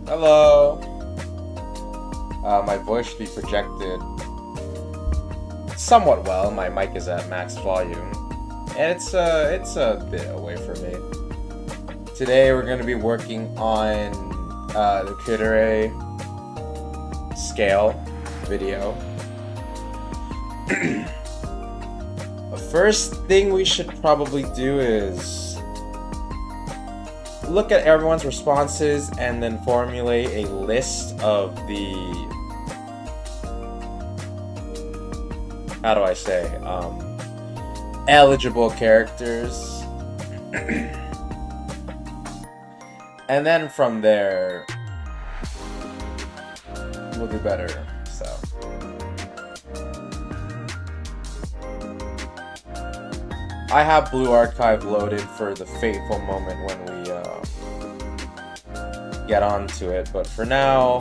Hello. My voice should be projected somewhat well. My mic is at max volume, and it's a bit away from me. Today we're going to be working on the Kudere scale video. The first thing we should probably do is look at everyone's responses and then formulate a list of the, how do I say, eligible characters. And then from there, we'll do better, so. I have Blue Archive loaded for the fateful moment when we get onto it, but for now,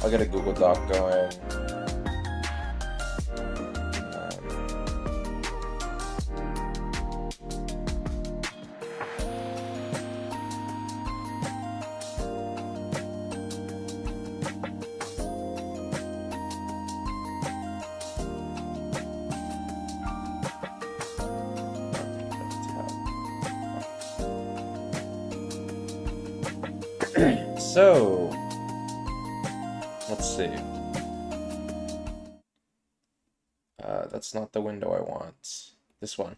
I'll get a Google Doc going. So, let's see. That's not the window I want. This one.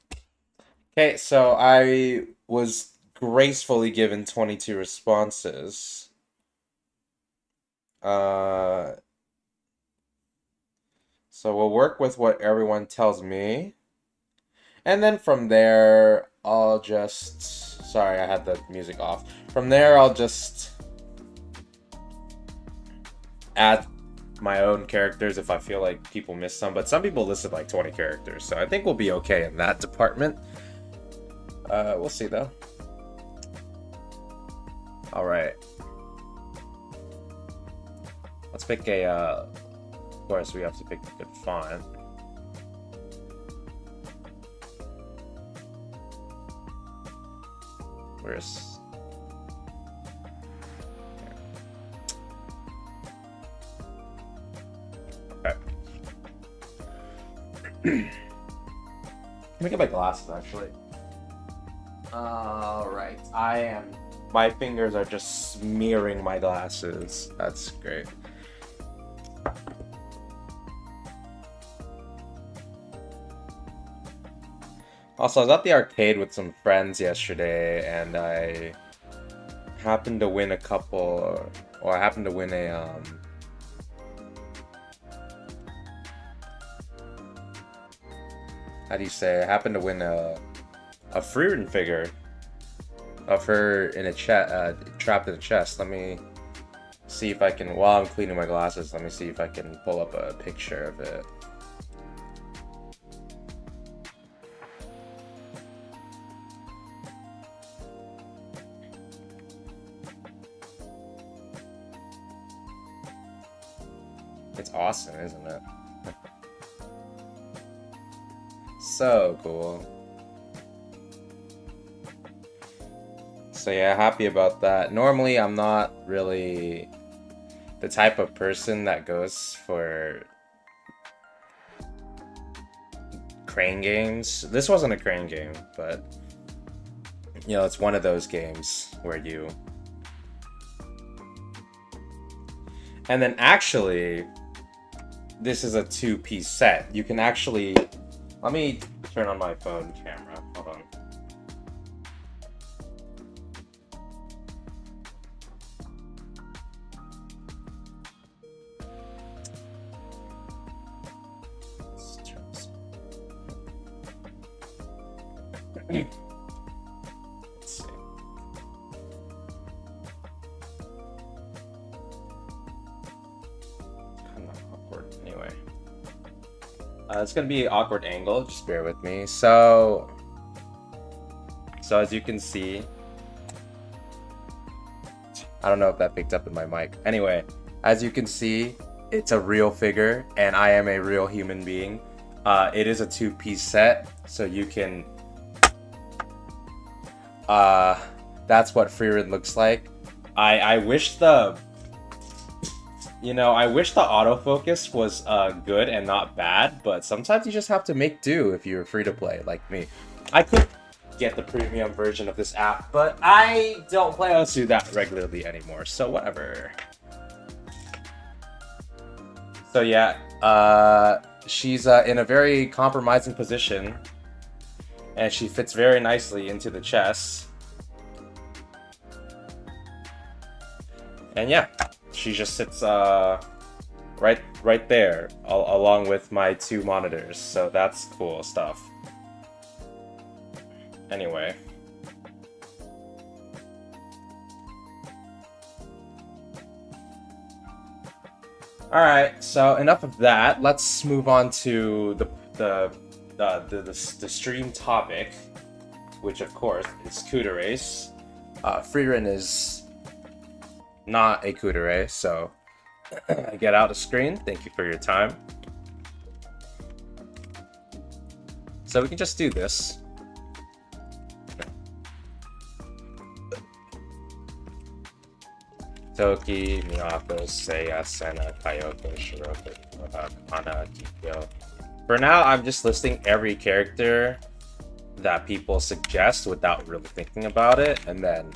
Okay, so I was gracefully given 22 responses. So we'll work with what everyone tells me. And then from there, I'll just... Sorry, I had the music off. From there, I'll just add my own characters if I feel like people miss some. But some people listed like 20 characters, so I think we'll be okay in that department. We'll see, though. Alright. Let's pick a... Of course, we have to pick a good font. Where's... Okay. Let me get my glasses, actually. Alright. My fingers are just smearing my glasses. That's great. Also, I was at the arcade with some friends yesterday, and I happened to win a couple, or I happened to win a, how do you say? I happened to win a Freerin figure of her in a trapped in a chest. Let me see if I can, while I'm cleaning my glasses, let me see if I can pull up a picture of it. It's awesome, isn't it? So cool. So yeah, happy about that. Normally, I'm not really the type of person that goes for crane games. This wasn't a crane game, but you know, it's one of those games where you... And then actually, this is a two-piece set. You can actually... Let me turn on my phone camera. Hold on. Let's turn this on. Let's see. Kind of awkward. Anyway. It's gonna be an awkward angle, just bear with me. So as you can see, I don't know if that picked up in my mic. Anyway, as you can see, it's a real figure, and I am a real human being. It is a two-piece set, so you can That's what Freerin looks like. I wish the... You know, I wish the autofocus was good and not bad, but sometimes you just have to make do if you're free to play, like me. I could get the premium version of this app, but I don't play Osu that regularly anymore, so whatever. So yeah, she's in a very compromising position, and she fits very nicely into the chest. And yeah, she just sits right there, along with my 2 monitors, so that's cool stuff. Anyway. Alright, so enough of that. Let's move on to the stream topic, which of course is Kudereis. Freerin is not a Kudere, so I get out of screen. Thank you for your time. So we can just do this. Toki, Miyako, Seiya, Senna, Kayoko, Shiroko, Kana, Kikyo. For now, I'm just listing every character that people suggest without really thinking about it, and then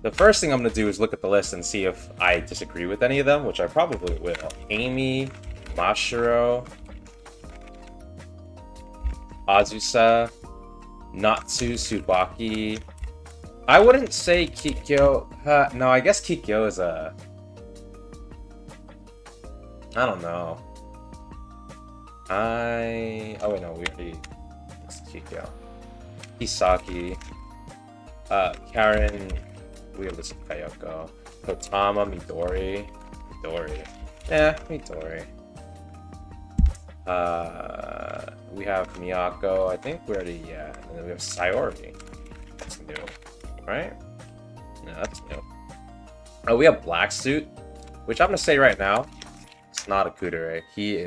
the first thing I'm going to do is look at the list and see if I disagree with any of them, which I probably will. Amy, Mashiro, Azusa, Natsu, Tsubaki. I wouldn't say Kikyo. No, I guess Kikyo is a... I don't know. Oh wait, no, we already... It's Kikyo. Hisaki. Karen... We listen Kayoko. Kotama, Midori. Yeah, Midori. We have Miyako, I think we already, yeah. And then we have Sayori. That's new, right? No, that's new. Oh, we have Black Suit, which I'm gonna say right now, it's not a Kudere. He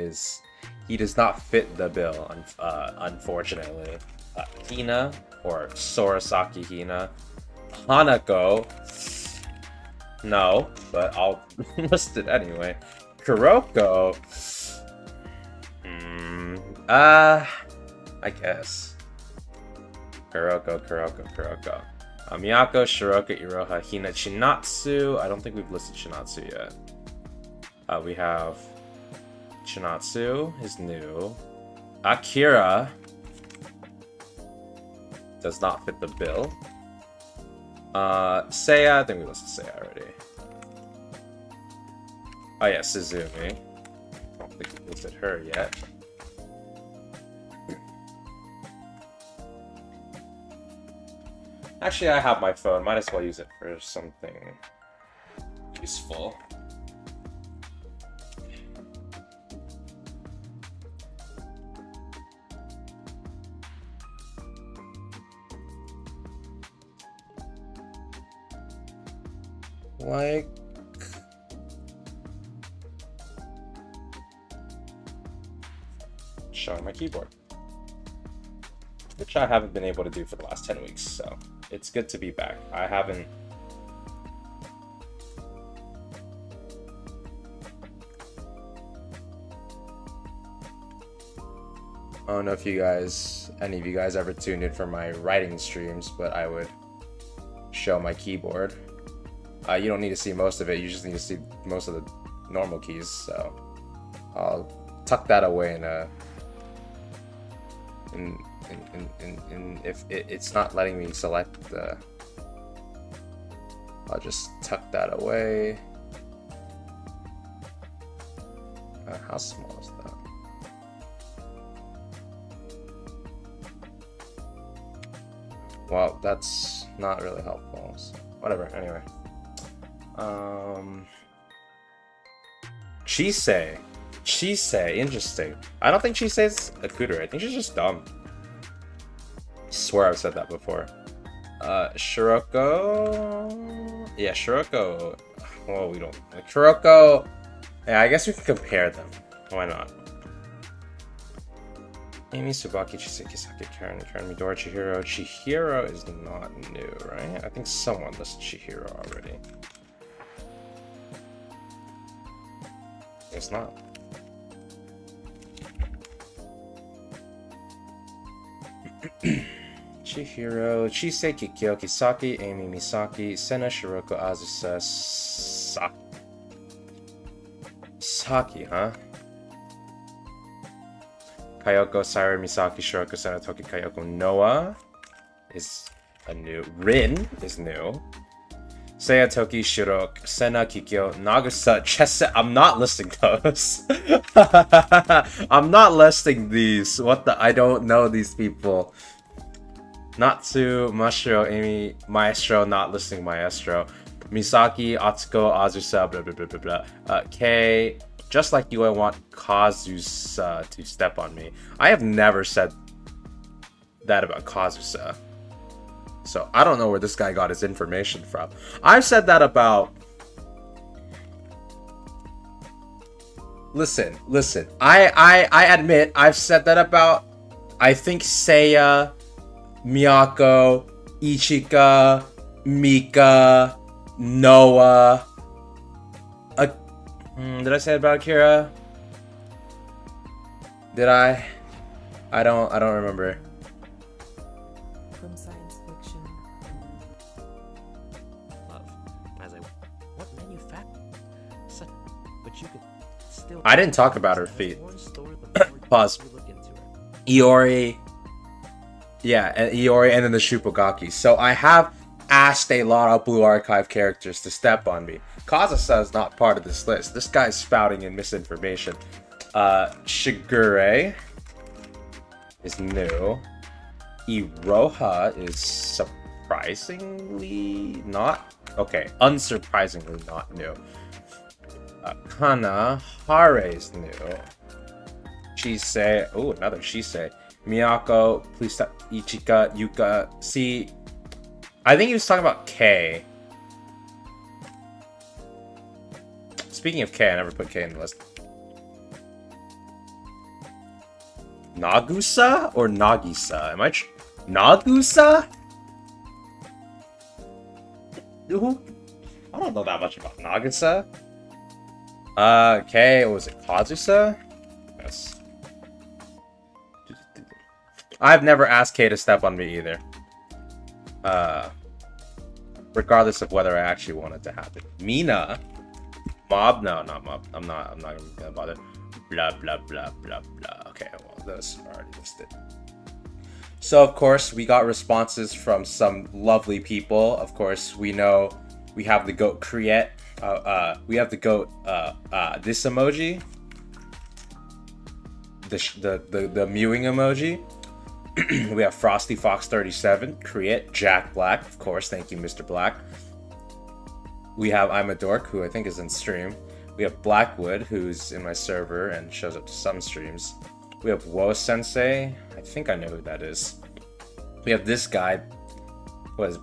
does not fit the bill, unfortunately. Hina, or Sorasaki Hina. Hanako, no, but I'll list it anyway. Kuroko, I guess. Kuroko. Miyako, Shiroka, Iroha, Hina, Chinatsu. I don't think we've listed Chinatsu yet. We have Chinatsu is new. Akira does not fit the bill. Seiya, I think we listed Seiya already. Oh yeah, Suzumi. I don't think we listed her yet. Actually, I have my phone. Might as well use it for something useful. Like... showing my keyboard. Which I haven't been able to do for the last 10 weeks, so it's good to be back. I haven't... I don't know if any of you guys ever tuned in for my writing streams, but I would show my keyboard. You don't need to see most of it, you just need to see most of the normal keys, so I'll tuck that away if it's not letting me select the... I'll just tuck that away. How small is that? Well, that's not really helpful, so whatever, anyway. Chisei, interesting. I don't think Chisei's a Kudere. I think she's just dumb. I swear I've said that before. Shiroko... Yeah, Shiroko... Well, we don't... Kuroko... Yeah, I guess we can compare them. Why not? Amy, Tsubaki, Chisei, Kisaki, Karen, Midori, Chihiro. Chihiro is not new, right? I think someone listed Chihiro already. It's not. Chihiro, Chisei, Kikyo, Kisaki, Amy, Misaki, Sena, Shiroko, Azusa, Saki, huh? Kayoko, Siren, Misaki, Shiroko, Sena, Toki, Kayoko, Noah is a new. Rin is new. Seiya, Toki, Shirok, Sena, Kikyo, Nagasa, Chese. I'm not listing those. I'm not listing these. What the? I don't know these people. Natsu, Mashiro, Amy, Maestro, not listing Maestro. Misaki, Atsuko, Azusa, blah blah blah blah blah. Kei, just like you, I want Kazusa to step on me. I have never said that about Kazusa. So I don't know where this guy got his information from. I've said that about... Listen. I admit I've said that about, I think, Seiya, Miyako, Ichika, Mika, Noah. Did I say it about Akira? Did I? I don't remember. From science fiction. Love. As what manufacturer? But you could still. I didn't talk about her feet. Pause. Iori. Yeah, and Iori, and then the Shupogaki. So I have asked a lot of Blue Archive characters to step on me. Kazusa is not part of this list. This guy's spouting in misinformation. Shigure is new. Iroha is surprisingly not... Okay, unsurprisingly not new. Kanahare is new. Shisei... Oh, another Shisei. Miyako, please stop. Ichika, Yuka. See, I think he was talking about K. Speaking of K, I never put K in the list. Nagusa or Nagisa? Am I... Nagusa? Who? I don't know that much about Nagisa. K, was it Kazusa? Yes. I've never asked K to step on me either. Regardless of whether I actually want it to happen. Mina. Mob? No, not Mob. I'm not gonna bother. Blah, blah, blah, blah, blah. Okay, well, those are already listed. So, of course, we got responses from some lovely people. Of course, we know we have the goat Kriet. We have the goat, this emoji. The mewing emoji. We have Frosty Fox 37, Kriet, Jack Black, of course, thank you, Mr. Black. We have I'm a Dork, who I think is in stream. We have Blackwood, who's in my server and shows up to some streams. We have Wo Sensei, I think I know who that is. We have this guy, what is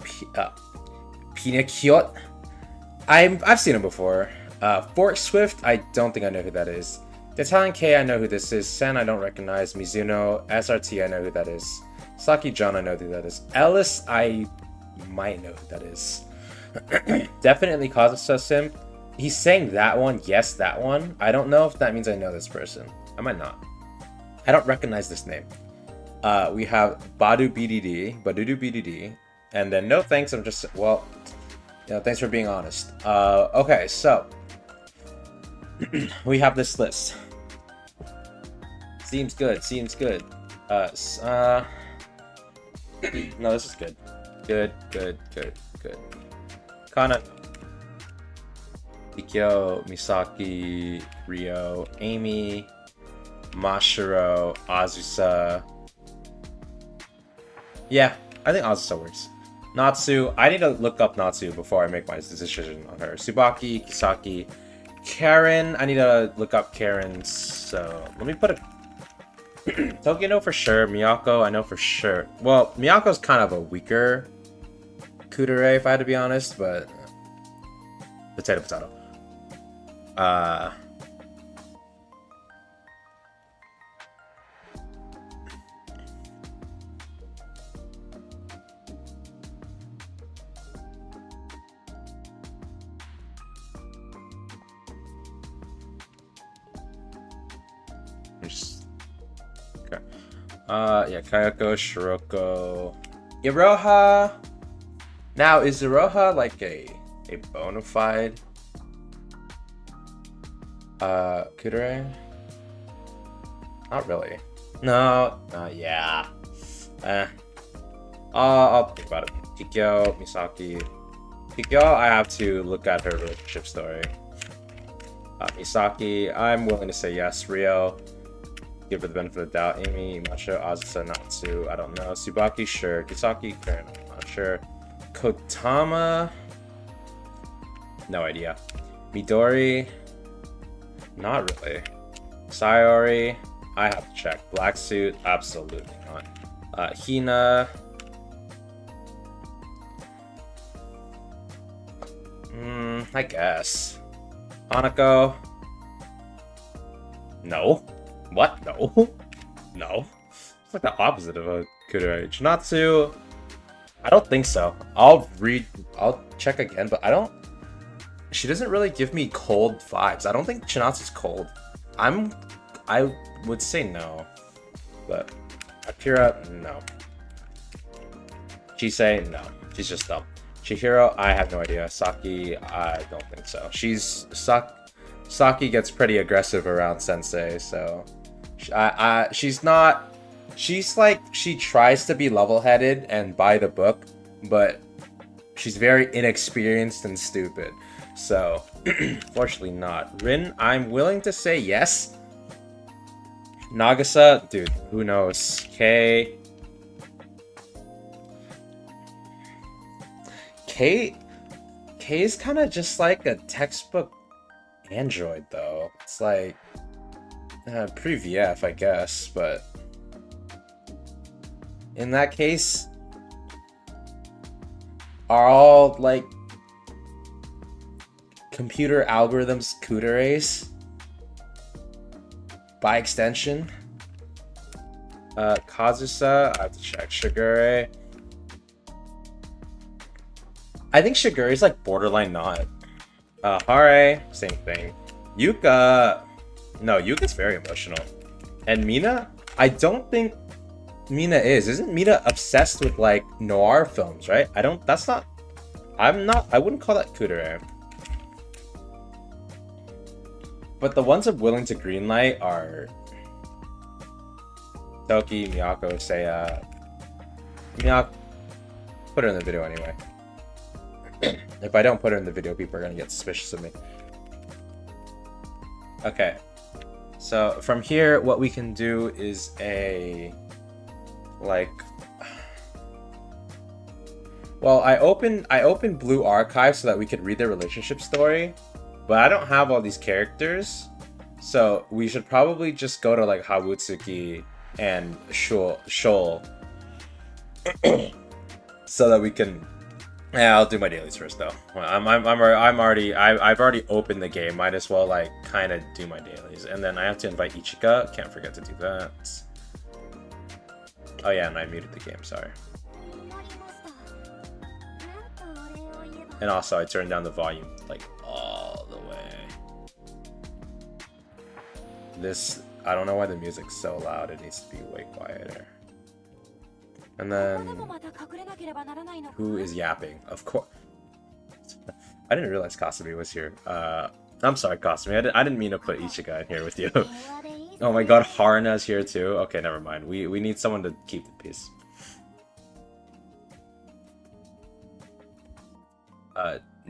Pinakiot? I've seen him before. Fork Swift, I don't think I know who that is. The Italian K, I know who this is. Sen, I don't recognize. Mizuno. SRT, I know who that is. Saki John, I know who that is. Ellis, I might know who that is. Definitely Kazusa Sim. He's saying that one. Yes, that one. I don't know if that means I know this person. I might not. I don't recognize this name. We have Badu BDD. And then no thanks, I'm just... Well, you know, thanks for being honest. Okay, so... we have this list. Seems good. No, this is good. Good. Kana, Ikyo, Misaki, Ryo, Amy, Mashiro, Azusa. Yeah, I think Azusa works. Natsu, I need to look up Natsu before I make my decision on her. Tsubaki, Kisaki, Karen, I need to look up Karen, so let me put a... Toki, I know for sure. Miyako, I know for sure. Well, Miyako's kind of a weaker Kudere, if I had to be honest, but... Potato. Okay. Yeah, Kayako, Shiroko, Iroha. Now, is Iroha like a bona fide Kudere? Not really. No, yeah. I'll think about it. Kikyo, Misaki. Kikyo, I have to look at her relationship story. Misaki, I'm willing to say yes. Rio, give her the benefit of the doubt. Amy, Macho, Azusa, Natsu, I don't know. Tsubaki, sure. Kisaki, Karen, I'm not sure. Kotama, no idea. Midori, not really. Sayori, I have to check. Black suit, absolutely not. Hina, I guess. Hanako, no. What? No. No. It's like the opposite of a Kudere. Chinatsu, I don't think so. I'll check again, but I don't. She doesn't really give me cold vibes. I don't think Chinatsu's cold. I would say no, but Akira, no. Chisei, no. She's just dumb. Chihiro, I have no idea. Saki, I don't think so. Saki gets pretty aggressive around Sensei, so she's not. She's like, she tries to be level-headed and by the book, but she's very inexperienced and stupid. So, fortunately not. Rin, I'm willing to say yes. Nagasa, dude, who knows? K is kind of just like a textbook android, though. It's like pre-VF, I guess, but in that case, are all like computer algorithms kuderes by extension? Kazusa, I have to check. Shigure, I think Shigure is like borderline not. Hare, same thing. Yuka, no, Yuka's very emotional. And Mina, I don't think Mina is. Isn't Mina obsessed with like noir films, right? I wouldn't call that kudere. But the ones I'm willing to greenlight are Toki, Miyako, Seiya. Miyako, put her in the video anyway. If I don't put her in the video, people are gonna get suspicious of me. Okay. So from here, what we can do is well, I opened Blue Archive so that we could read their relationship story, but I don't have all these characters, so we should probably just go to like Hawutsuki and Shoal so that we can. Yeah, I'll do my dailies first though. I've already opened the game. Might as well like kind of do my dailies, and then I have to invite Ichika. Can't forget to do that. Oh yeah, and I muted the game. Sorry. And also, I turned down the volume like all the way. This, I don't know why the music's so loud. It needs to be way quieter. And then, who is yapping? Of course. I didn't realize Kasumi was here. I'm sorry, Kasumi. I didn't mean to put Ichika in here with you. Oh my god, Haruna's here too. Okay, never mind. We need someone to keep the peace.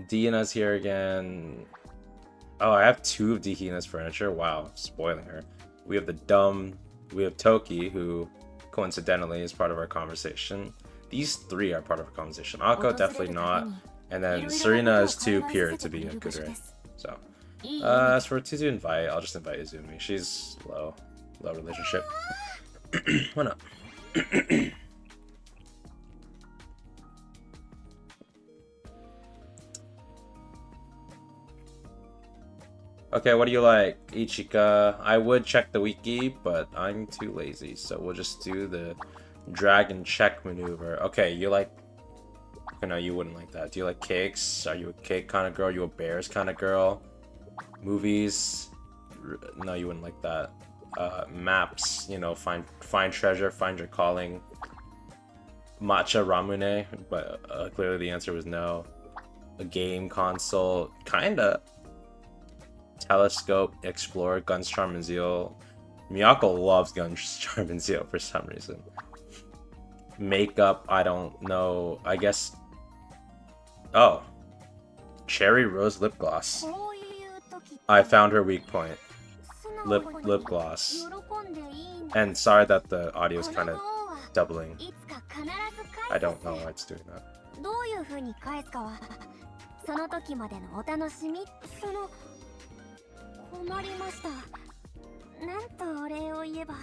Dina's here again. Oh, I have 2 of Dihina's furniture. Wow, spoiling her. We have we have Toki, who coincidentally is part of our conversation. These 3 are part of our conversation. Ako, definitely not. And then Serena is too pure to be a kudere. So, as for to invite, I'll just invite Izumi. She's low relationship. Why not? Okay, what do you like? Ichika. I would check the wiki, but I'm too lazy, so we'll just do the drag and check maneuver. Okay, you like... No, you wouldn't like that. Do you like cakes? Are you a cake kind of girl? Are you a bears kind of girl? Movies? No, you wouldn't like that. maps, you know, find treasure, find your calling. Matcha Ramune, but clearly the answer was no. A game console, kinda. Telescope, Explorer, Guns, Charm, and Zeal. Miyako loves Guns, Charm, and Zeal for some reason. Makeup, I don't know. I guess. Oh. Cherry Rose Lip Gloss. I found her weak point. Lip gloss. And sorry that the audio is kind of doubling. I don't know why it's doing that. どういう風に返すかはその時までのお楽しみ困りましたなんとお礼を言えば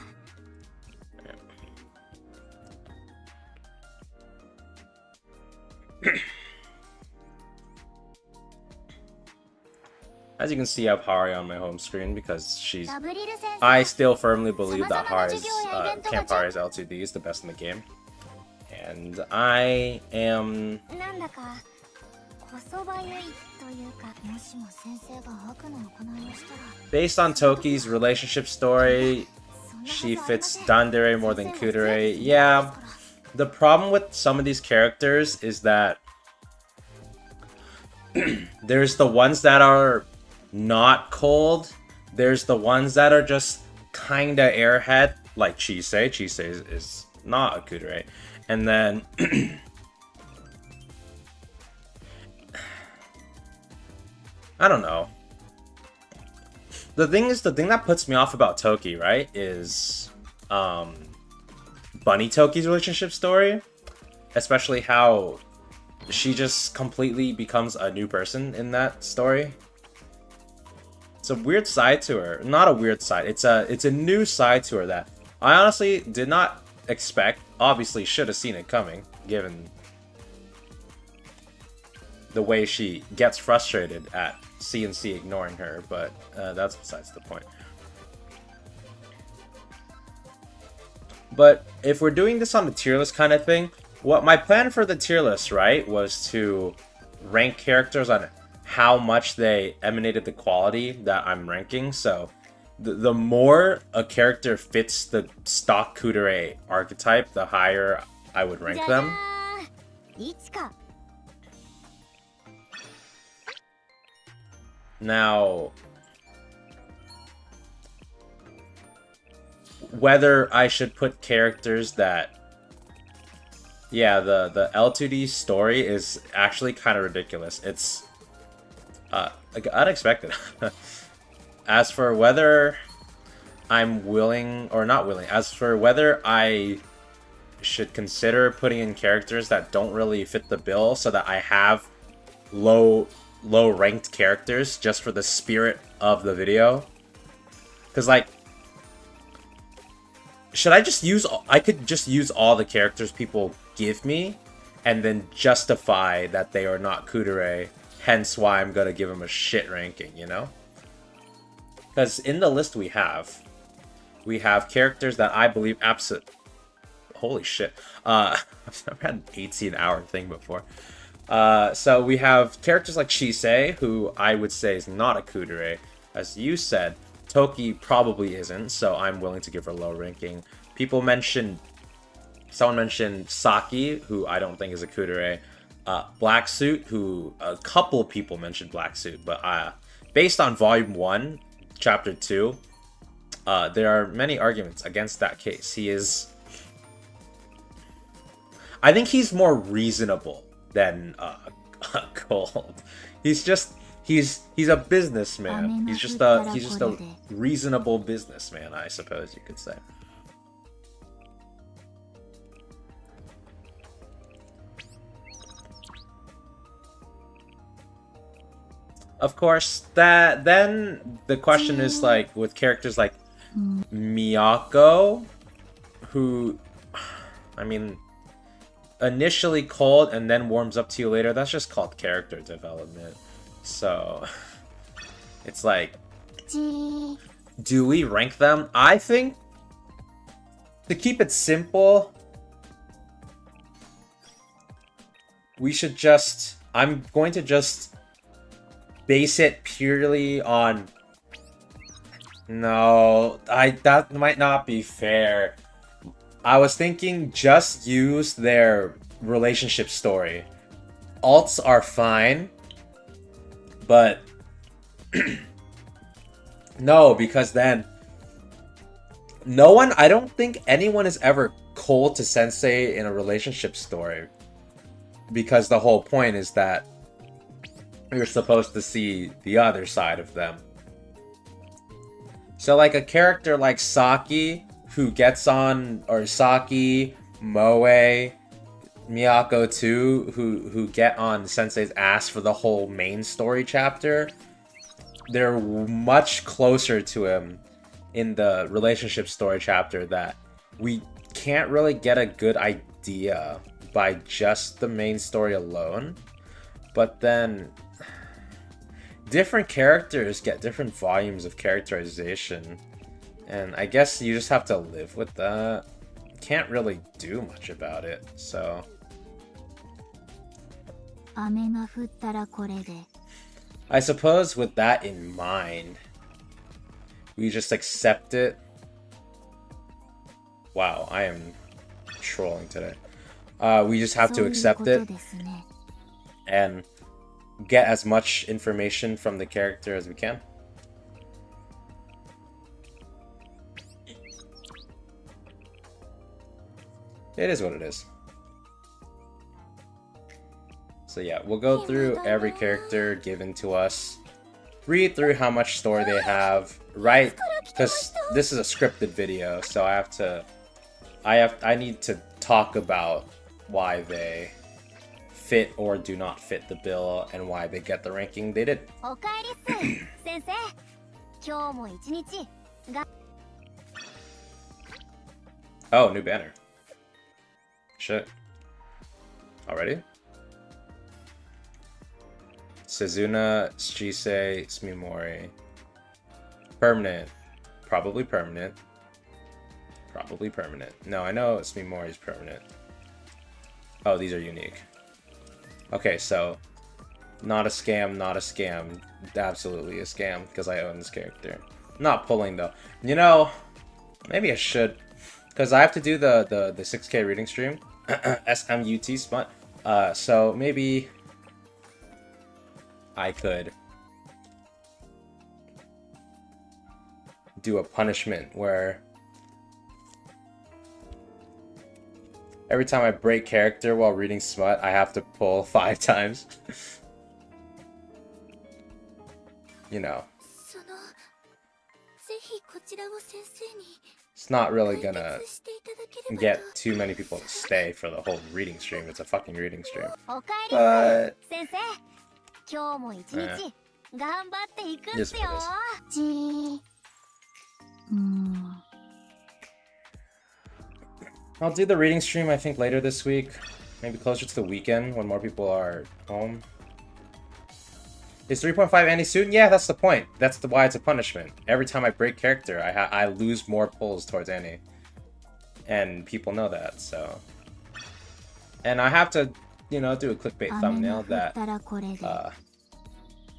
As you can see, I have Hari on my home screen because she's... I still firmly believe that Camp Hari's L2D is the best in the game. And I am... Based on Toki's relationship story, she fits Dandere more than Kudere. Yeah, the problem with some of these characters is that there's the ones that are not cold, there's the ones that are just kinda airhead, like Chise. Chise is not a Kudere. And then I don't know. The thing that puts me off about Toki, right, is Bunny Toki's relationship story. Especially how she just completely becomes a new person in that story. It's a weird side to her. Not a weird side. It's a new side to her that I honestly did not expect. Obviously should have seen it coming, given the way she gets frustrated at CNC ignoring her, but that's besides the point. But if we're doing this on the tier list kind of thing, what my plan for the tier list, right, was to rank characters on how much they emanated the quality that I'm ranking. So the more a character fits the stock Kudere archetype, the higher I would rank them. Now, whether I should put characters that... Yeah, the L2D story is actually kind of ridiculous. It's like unexpected. As for whether I'm willing or not willing, as for whether I should consider putting in characters that don't really fit the bill so that I have low ranked characters just for the spirit of the video. Because like, should I just use... I could just use all the characters people give me and then justify that they are not Kudere, hence why I'm gonna give them a shit ranking, you know? Because in the list we have characters that I believe holy shit. I've never had an 18-hour thing before. So we have characters like Chise, who I would say is not a Kudere. As you said, Toki probably isn't, so I'm willing to give her low ranking. Someone mentioned Saki, who I don't think is a Kudere. Black Suit, who a couple of people mentioned Black Suit, but based on Volume 1, Chapter 2, there are many arguments against that case. He is... I think he's more reasonable than cold. He's a businessman. He's just a reasonable businessman, I suppose you could say. Of course, then the question is like with characters like Miyako, who, I mean, initially cold and then warms up to you later. That's just called character development. So it's like, do we rank them? I think to keep it simple, we should just... I'm going to just base it purely on No, that might not be fair. I was thinking just use their relationship story. Alts are fine, but no, because then I don't think anyone is ever cold to Sensei in a relationship story. Because the whole point is that you're supposed to see the other side of them. So like a character like Saki, who gets on, or Saki, Moe, Miyako too, who get on Sensei's ass for the whole main story chapter, they're much closer to him in the relationship story chapter that we can't really get a good idea by just the main story alone. But then different characters get different volumes of characterization, and I guess you just have to live with that. Can't really do much about it, so 雨が降ったらこれで I suppose with that in mind, we just accept it. Wow, I am trolling today. We just have to accept it and get as much information from the character as we can. It is what it is. So yeah, we'll go through every character given to us, read through how much story they have, right? Because this is a scripted video, so I need to talk about why they fit or do not fit the bill and why they get the ranking they did. おかえりっす先生今日も一日が Oh, new banner. Shit. Already? Suzuna, Shise, Smimori. Permanent. Probably permanent. Probably permanent. No, I know Smimori is permanent. Oh, these are unique. Okay, so not a scam, not a scam. Absolutely a scam, because I own this character. Not pulling though. You know, maybe I should, because I have to do the 6K reading stream. SMUT smut. So maybe I could do a punishment where every time I break character while reading smut, I have to pull 5 times. You know. そのぜひこちらを先生に It's not really 解 gonna 決していただければ get と too many people to stay for the whole reading stream. It's a fucking reading stream. おかえりっす先生今日も一日え頑張っていくっ Yes, すよ it is. じーI'll do the reading stream, I think, later this week. Maybe closer to the weekend when more people are home. Is 3.5 ending soon? Yeah, that's the point. That's why it's a punishment. Every time I break character, I lose more pulls towards Annie. And people know that, so... And I have to, you know, do a clickbait thumbnail that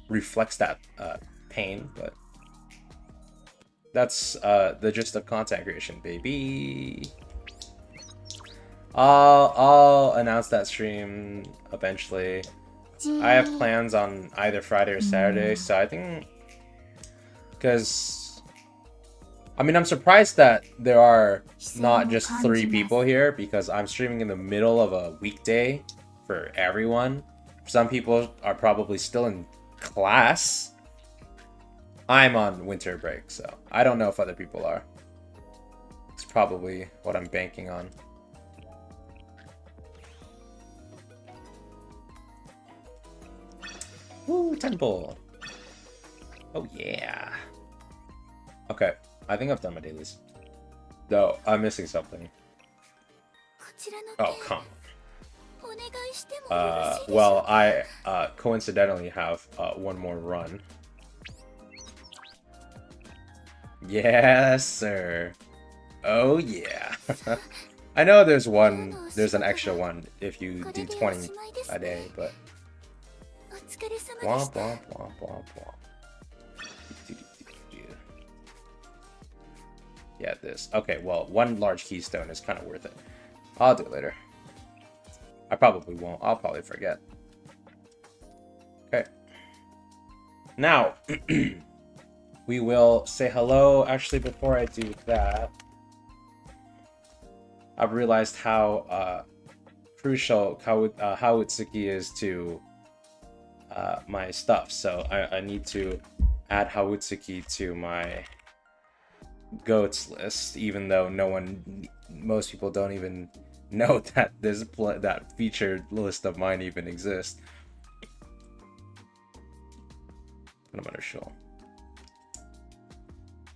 reflects that pain, but... That's the gist of content creation, baby. I'll announce that stream eventually. I have plans on either Friday or Saturday, so I think... Because... I mean, I'm surprised that there are not just 3 people here, because I'm streaming in the middle of a weekday for everyone. Some people are probably still in class. I'm on winter break, so I don't know if other people are. It's probably what I'm banking on. Woo, temple! Oh yeah! Okay, I think I've done my dailies. No, I'm missing something. こちらの Oh, 件 come お願いしてもよろしい on. でしょう Well, I coincidentally have one more run. Yes, sir. Oh yeah. I know there's an extra one if you do 20 a day, but お疲れ様でし womp た womp womp womp womp. Yeah, this. Okay, well, one large keystone is kind of worth it. I'll do it later. I probably won't. I'll probably forget. Okay. Now, we will say hello. Actually, before I do that, I've realized how crucial Hawutsuki is to my stuff. So I need to add Hawutsuki to my goats list, even though most people don't even know that that featured list of mine even exists. But I'm unsure.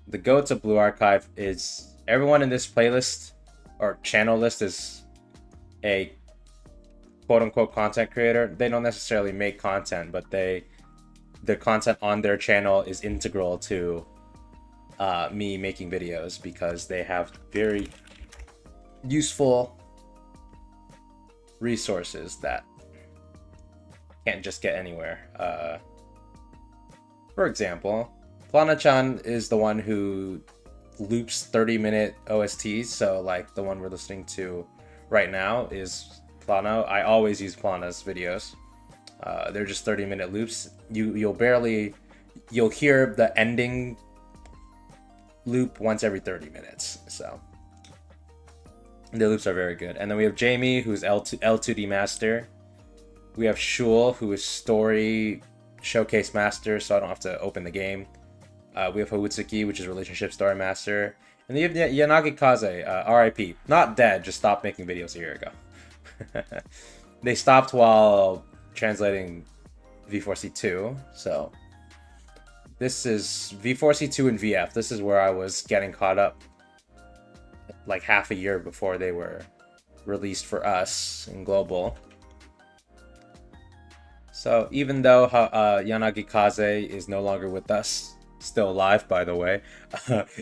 The goats of Blue Archive is everyone in this playlist or channel list is a quote-unquote content creator. They don't necessarily make content, but the content on their channel is integral to me making videos because they have very useful resources that can't just get anywhere. For example, Plana-chan is the one who loops 30-minute OSTs, so like the one we're listening to right now is Plana. I always use Plana's videos. They're just 30-minute loops. You'll hear the ending loop once every 30 minutes. So the loops are very good. And then we have Jamie, who's L2D master. We have Shul, who is story showcase master, so I don't have to open the game. We have Hawutsuki, which is relationship story master. And then you have Yanagi Kaze, RIP. Not dead, just stopped making videos a year ago. They stopped while translating V4C2, so this is V4C2 and VF. This is where I was getting caught up like half a year before they were released for us in global. So even though Yanagi Kaze is no longer with us, still alive by the way,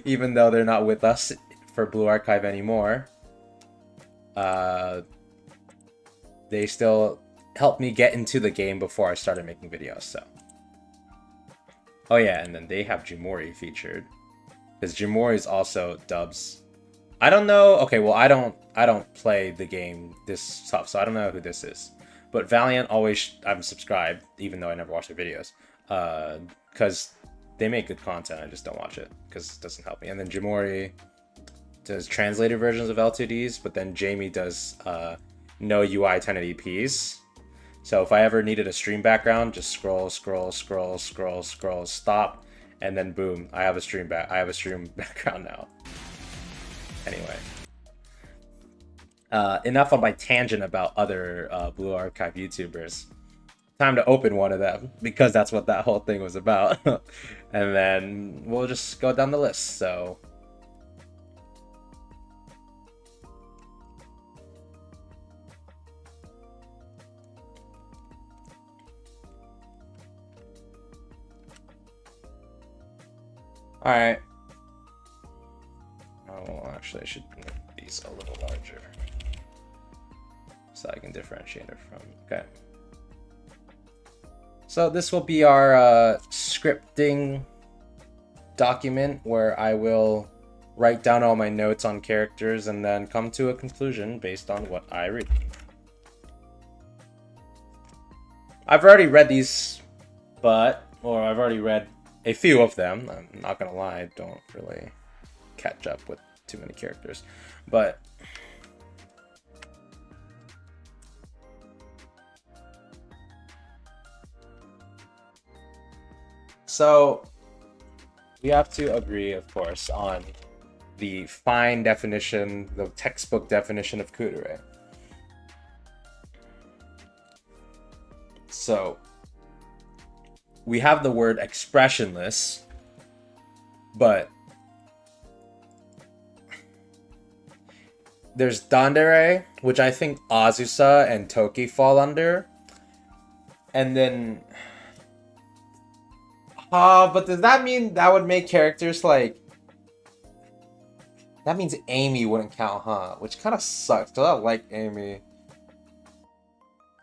even though they're not with us for Blue Archive anymore, they still helped me get into the game before I started making videos. So, oh yeah, and then they have Jumori featured, because Jumori is also dubs. I don't know. Okay, well I don't play the game this stuff, so I don't know who this is. But Valiant always, I'm subscribed, even though I never watch their videos, because they make good content. I just don't watch it because it doesn't help me. And then Jumori does translated versions of L2Ds, but then Jamie does no UI 1080p's. So if I ever needed a stream background, just scroll, stop, and then boom, I have a stream background now. Anyway. Enough on my tangent about other Blue Archive YouTubers. Time to open one of them, because that's what that whole thing was about. And then we'll just go down the list. So alright. Oh, actually I should make these a little larger, so I can differentiate it from, okay. So this will be our scripting document where I will write down all my notes on characters and then come to a conclusion based on what I read. I've already read these, I've already read a few of them. I'm not gonna lie, I don't really catch up with too many characters, but so we have to agree, of course, on the fine definition, the textbook definition of kudere. So we have the word expressionless, but there's dandere, which I think Azusa and Toki fall under. And then but does that mean that would make characters like... That means Amy wouldn't count, huh? Which kind of sucks, because I like Amy.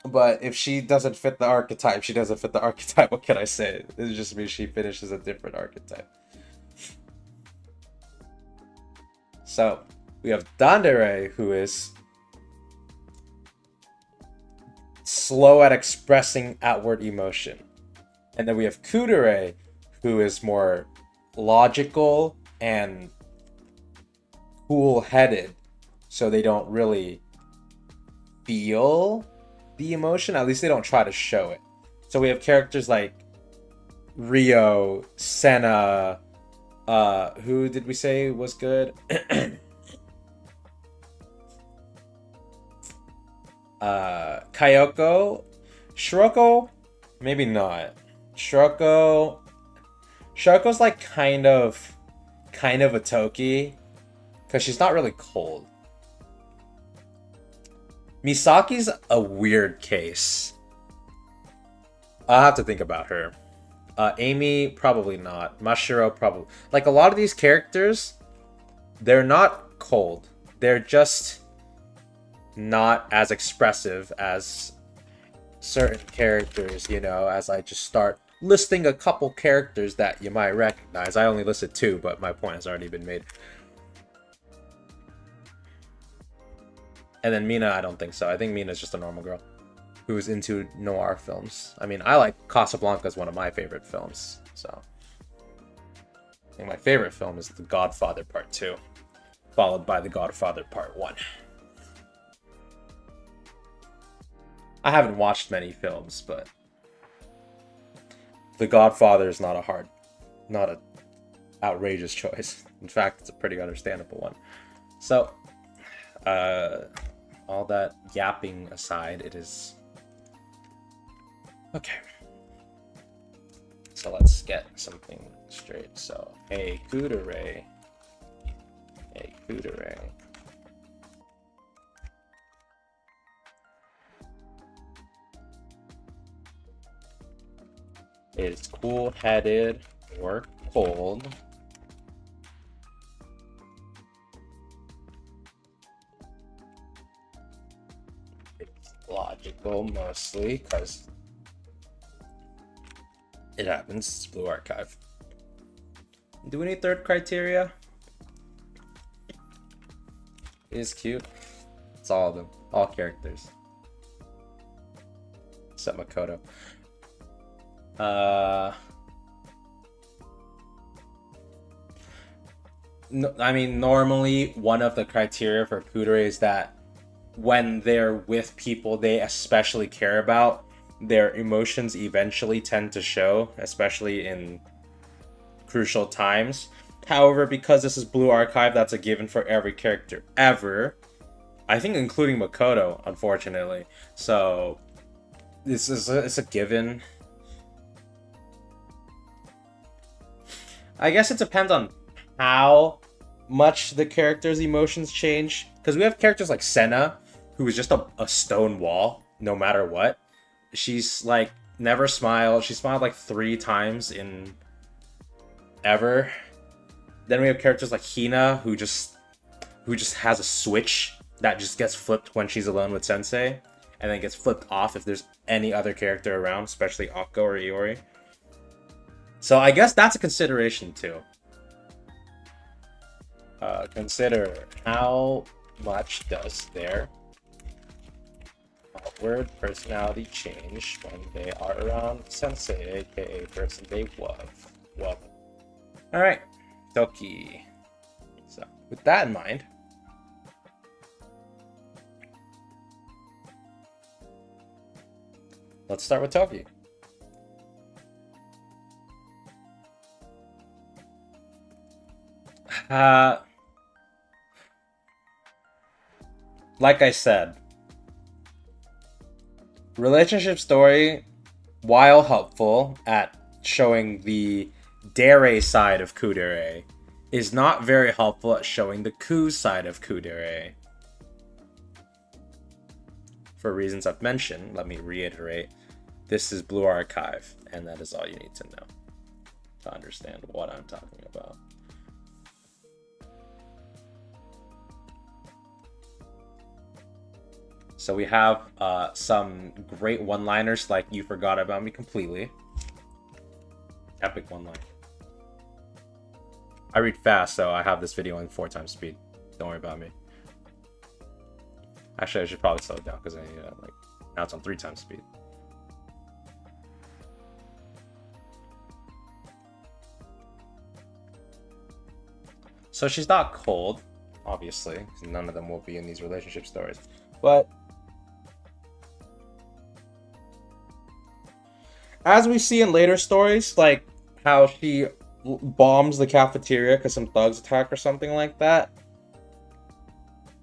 But if she doesn't fit the archetype, she doesn't fit the archetype. What can I say? It just means she finishes a different archetype. So we have Dandere, who is slow at expressing outward emotion. And then we have Kudere, who is more logical and cool-headed, so they don't really feel the emotion. At least they don't try to show it. So we have characters like Rio, Senna, who did we say was good? Kayoko, Shiroko, maybe not. Shiroko's like kind of a toki, because she's not really cold. Misaki's a weird case. I'll have to think about her. Amy, probably not. Mashiro, probably. Like, a lot of these characters, they're not cold. They're just not as expressive as certain characters, you know, as I just start listing a couple characters that you might recognize. I only listed 2, but my point has already been made. And then Mina, I don't think so. I think Mina's just a normal girl who's into noir films. I mean, I like Casablanca as one of my favorite films, so. I think my favorite film is The Godfather Part 2, followed by The Godfather Part 1. I haven't watched many films, but The Godfather is not a outrageous choice. In fact, it's a pretty understandable one. So, all that yapping aside, it is... Okay. So let's get something straight. So, hey, Kudere. Hey, Kudere. Is cool-headed or cold. It's logical mostly, because it happens. It's Blue Archive. Do we need third criteria? It is cute. It's all of them. All characters. Except Makoto. No, I mean, normally one of the criteria for Kudere is that when they're with people they especially care about, their emotions eventually tend to show, especially in crucial times. However, because this is Blue Archive, that's a given for every character ever. I think including Makoto, unfortunately. So, it's a given. I guess it depends on how much the character's emotions change. Because we have characters like Senna, who is just a stone wall, no matter what. She's like never smiled. She smiled like 3 times in ever. Then we have characters like Hina, who just has a switch that just gets flipped when she's alone with Sensei, and then gets flipped off if there's any other character around, especially Akko or Iori. So I guess that's a consideration too. Consider how much does their outward personality change when they are around Sensei, aka person they love. Well, alright, Toki. So with that in mind, let's start with Toki. Like I said, relationship story, while helpful at showing the dere side of Kudere, is not very helpful at showing the ku side of Kudere. For reasons I've mentioned, let me reiterate, this is Blue Archive, and that is all you need to know to understand what I'm talking about. So we have some great one-liners like "You forgot about me completely." Epic one-line. I read fast, so I have this video in 4 times speed. Don't worry about me. Actually, I should probably slow it down because like now it's on 3 times speed. So she's not cold, obviously, 'cause none of them will be in these relationship stories. But as we see in later stories, like how she bombs the cafeteria because some thugs attack or something like that,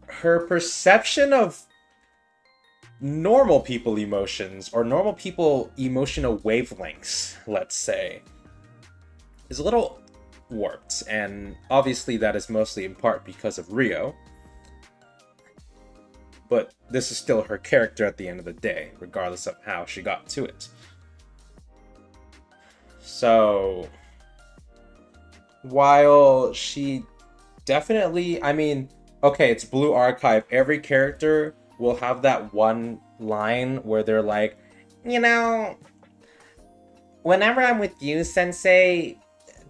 her perception of normal people emotions, or normal people emotional wavelengths, let's say, is a little warped, and obviously that is mostly in part because of Rio, but this is still her character at the end of the day, regardless of how she got to it. So while she definitely, I mean, okay, it's Blue Archive, every character will have that one line where they're like, you know, whenever I'm with you, Sensei,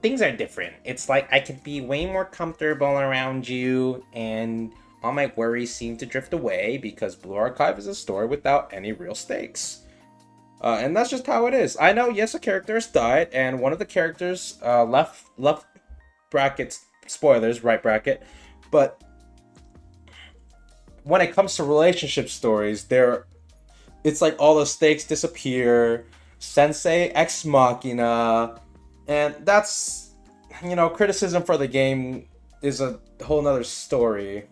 things are different. It's like I can be way more comfortable around you, and all my worries seem to drift away because Blue Archive is a story without any real stakes. And that's just how it is. I know, yes, a character has died, and one of the characters left brackets, spoilers, right bracket, but when it comes to relationship stories, it's like all the stakes disappear, Sensei ex machina, and that's, you know, criticism for the game is a whole nother story.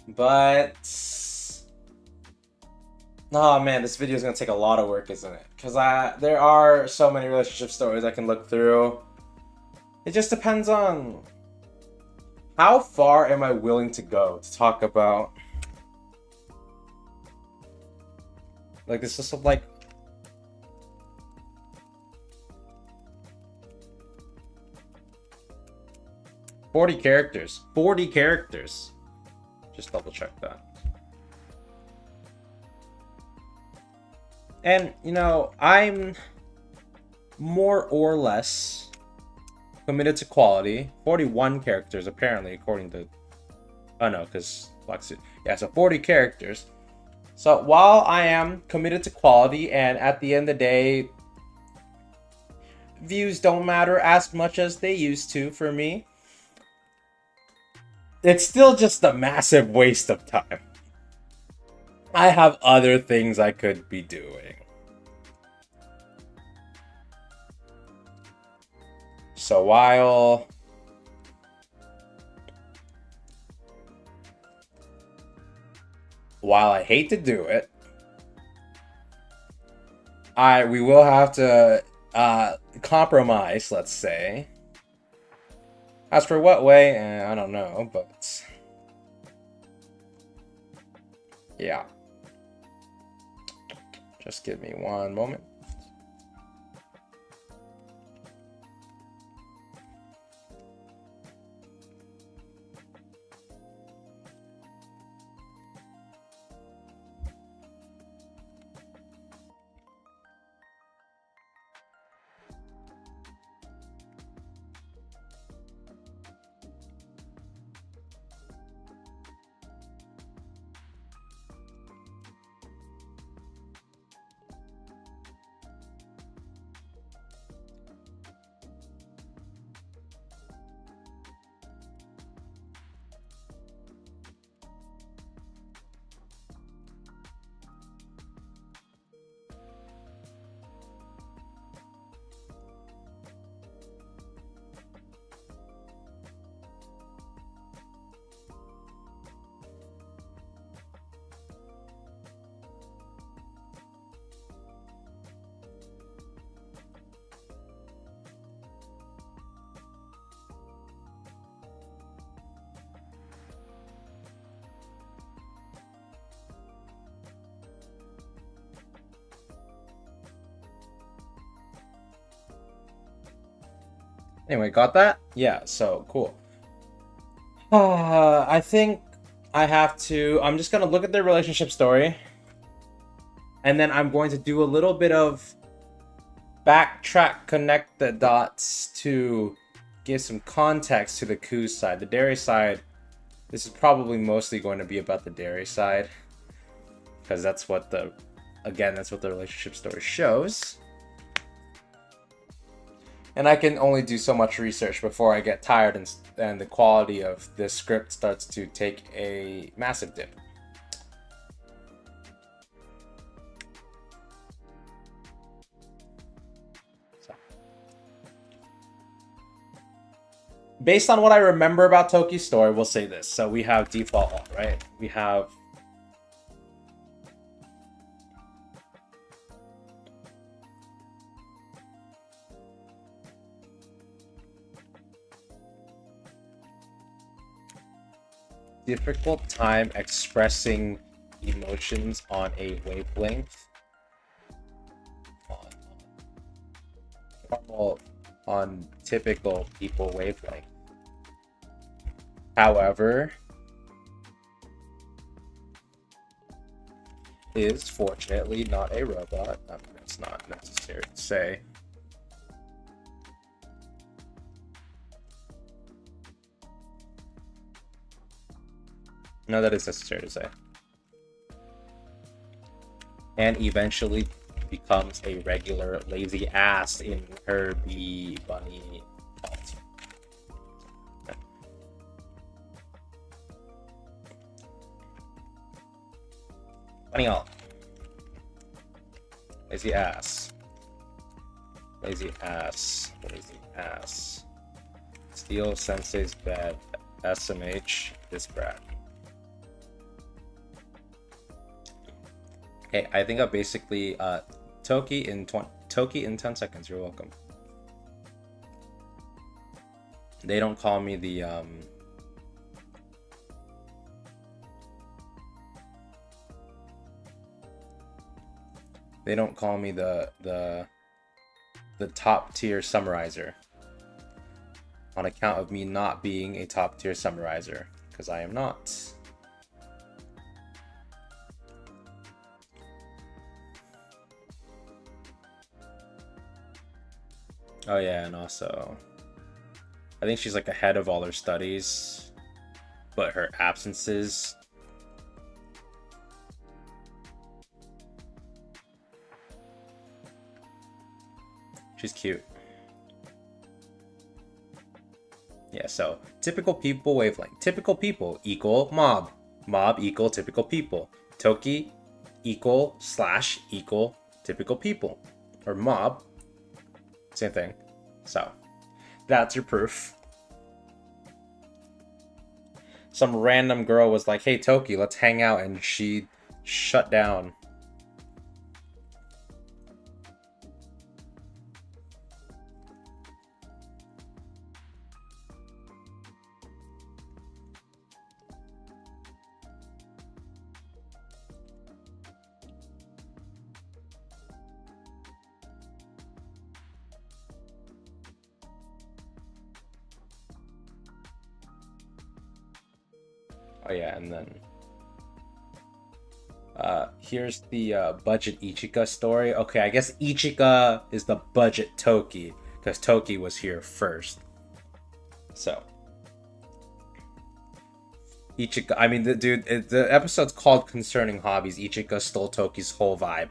But oh man, this video is gonna take a lot of work, isn't it? Because there are so many relationship stories I can look through. It just depends on how far am I willing to go to talk about. Like, this is like 40 characters. 40 characters. Just double check that. And, you know, I'm more or less committed to quality. 41 characters, apparently, according to... Oh, no, because... Yeah, so 40 characters. So, while I am committed to quality, and at the end of the day, views don't matter as much as they used to for me, it's still just a massive waste of time. I have other things I could be doing. So while I hate to do it, we will have to compromise, let's say. As for what way, I don't know, but yeah. Just give me one moment. Anyway, got that? Yeah, so cool. I think I have to... I'm just going to look at their relationship story. And then I'm going to do a little bit of backtrack, connect the dots to give some context to the coup side. The dairy side, this is probably mostly going to be about the dairy side, because that's what the relationship story shows. And I can only do so much research before I get tired and the quality of this script starts to take a massive dip. So. Based on what I remember about Toki's story, we'll say this. So we have default alt, right? We have difficult time expressing emotions on a wavelength on typical people wavelength. However, is fortunately not a robot. I mean, that's not necessary to say. No, that is necessary to say. And eventually becomes a regular lazy ass in her Bee Bunny alt. Bunny alt. Lazy ass. Lazy ass. Lazy ass. Steal Sensei's bed. SMH. This brat. Okay, I think I basically Toki in 10 seconds. You're welcome. They don't call me the they don't call me the top tier summarizer on account of me not being a top tier summarizer, because I am not. Oh yeah, and also, I think she's like ahead of all her studies, but her absences. She's cute. Yeah, so typical people wavelength. Typical people equal mob. Mob equal typical people. Toki equal / equal typical people. Or mob. Same thing. So, that's your proof. Some random girl was like, hey, Toki, let's hang out, and she shut down. Oh yeah, and then here's the budget Ichika story. Okay, I guess Ichika is the budget Toki, because Toki was here first. So Ichika, I mean, the episode's called Concerning Hobbies. Ichika stole Toki's whole vibe.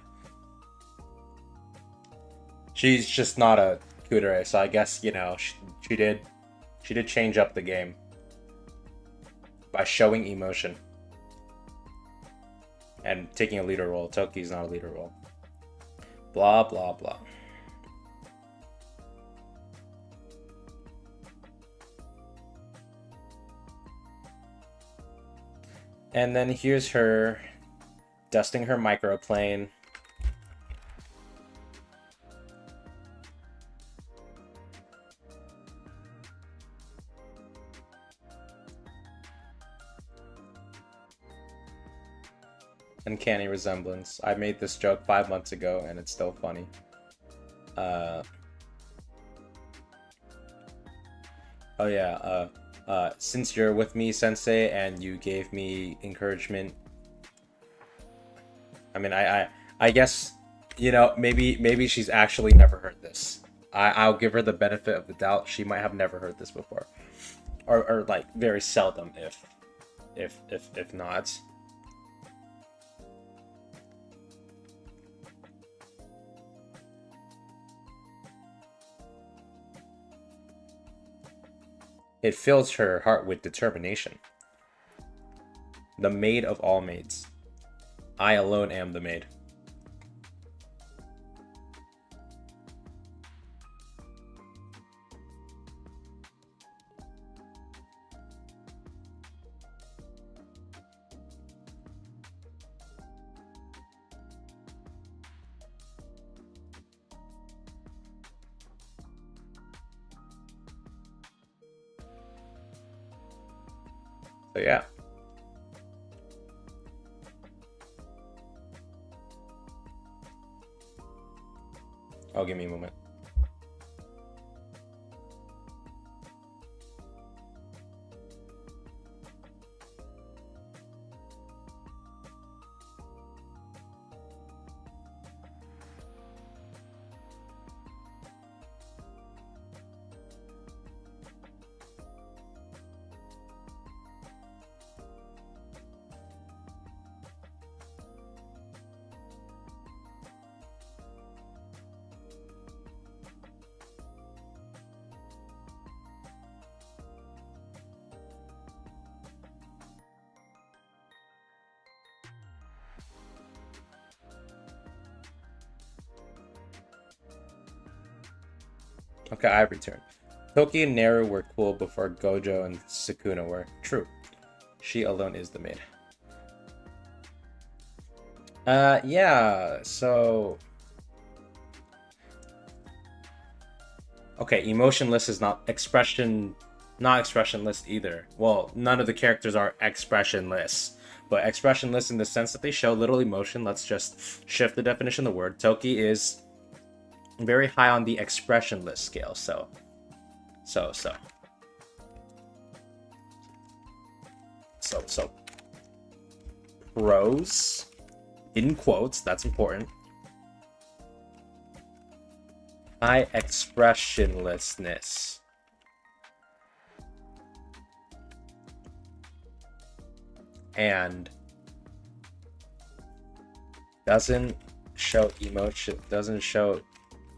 She's just not a kudere, so I guess, you know, she did change up the game by showing emotion and taking a leader role. Toki's not a leader role. Blah, blah, blah. And then here's her dusting her microplane. Uncanny resemblance. I made this joke 5 months ago and it's still funny. Oh yeah, since you're with me, Sensei, and you gave me encouragement. I mean, I guess, you know, maybe she's actually never heard this. I'll give her the benefit of the doubt. She might have never heard this before, or like very seldom, if not. It fills her heart with determination. The maid of all maids. I alone am the maid. So yeah. Oh, give me a moment. Okay, I returned. Toki and Neru were cool before Gojo and Sukuna were. True. She alone is the maid. Yeah, so... Okay, emotionless is not expressionless either. Well, none of the characters are expressionless. But expressionless in the sense that they show little emotion. Let's just shift the definition of the word. Toki is very high on the expressionless scale, so pros in quotes, that's important. High expressionlessness. And doesn't show emotion, doesn't show,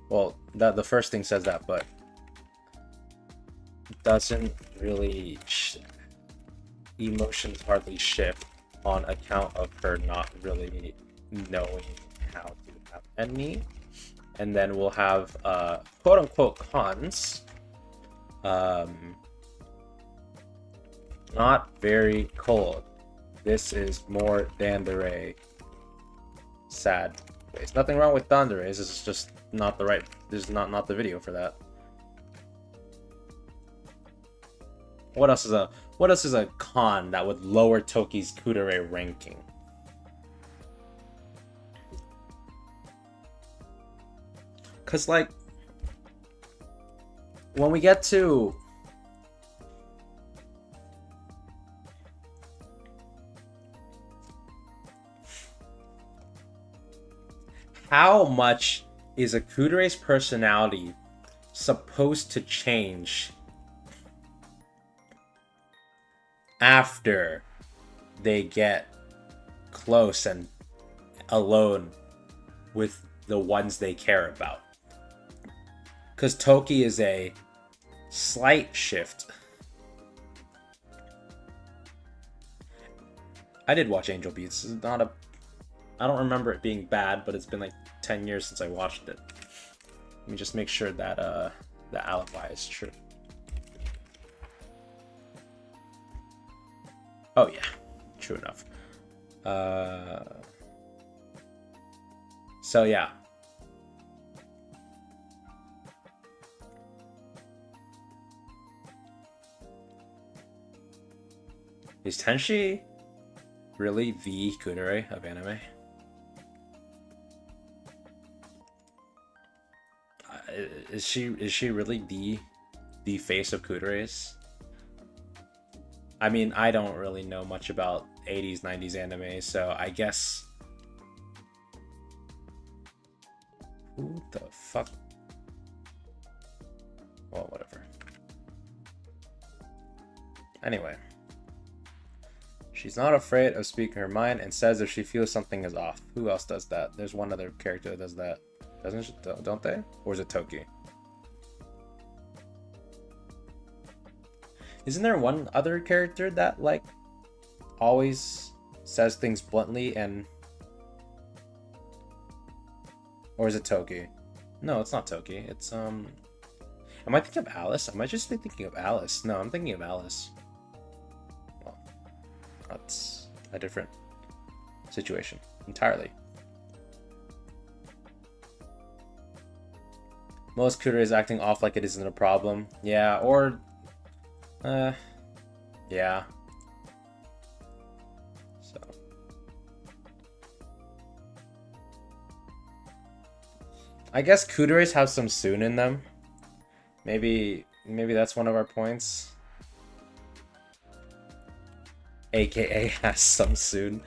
well, the first thing says that, but doesn't really emotions hardly shift on account of her not really knowing how to have any. And then we'll have quote unquote cons. Not very cold. This is more Dandere. Sad face. Nothing wrong with Dandere's, it's just not the right, this is not the video for that. What else is a con that would lower Toki's Kudere ranking? Cause like when we get to how much is a Kudere's personality supposed to change after they get close and alone with the ones they care about? Because Toki is a slight shift. I did watch Angel Beats. It's not a... I don't remember it being bad, but it's been like 10 years since I watched it. Let me just make sure that the alibi is true. Oh yeah, true enough. So yeah. Is Tenshi really the Kudere of anime? Is she really the face of Kudere's? I mean, I don't really know much about 80s, 90s anime, so I guess... Who the fuck? Well, whatever. Anyway. She's not afraid of speaking her mind and says if she feels something is off. Who else does that? There's one other character that does that. Doesn't she? Don't they? Or is it Toki? Isn't there one other character that, like, always says things bluntly and... Or is it Toki? No, it's not Toki. It's, Am I thinking of Alice? Am I just thinking of Alice? No, I'm thinking of Alice. Well, that's a different situation entirely. Most Kudere is acting off like it isn't a problem. Yeah, or... yeah. So... I guess Kuderes have some soon in them. Maybe that's one of our points. AKA has some soon.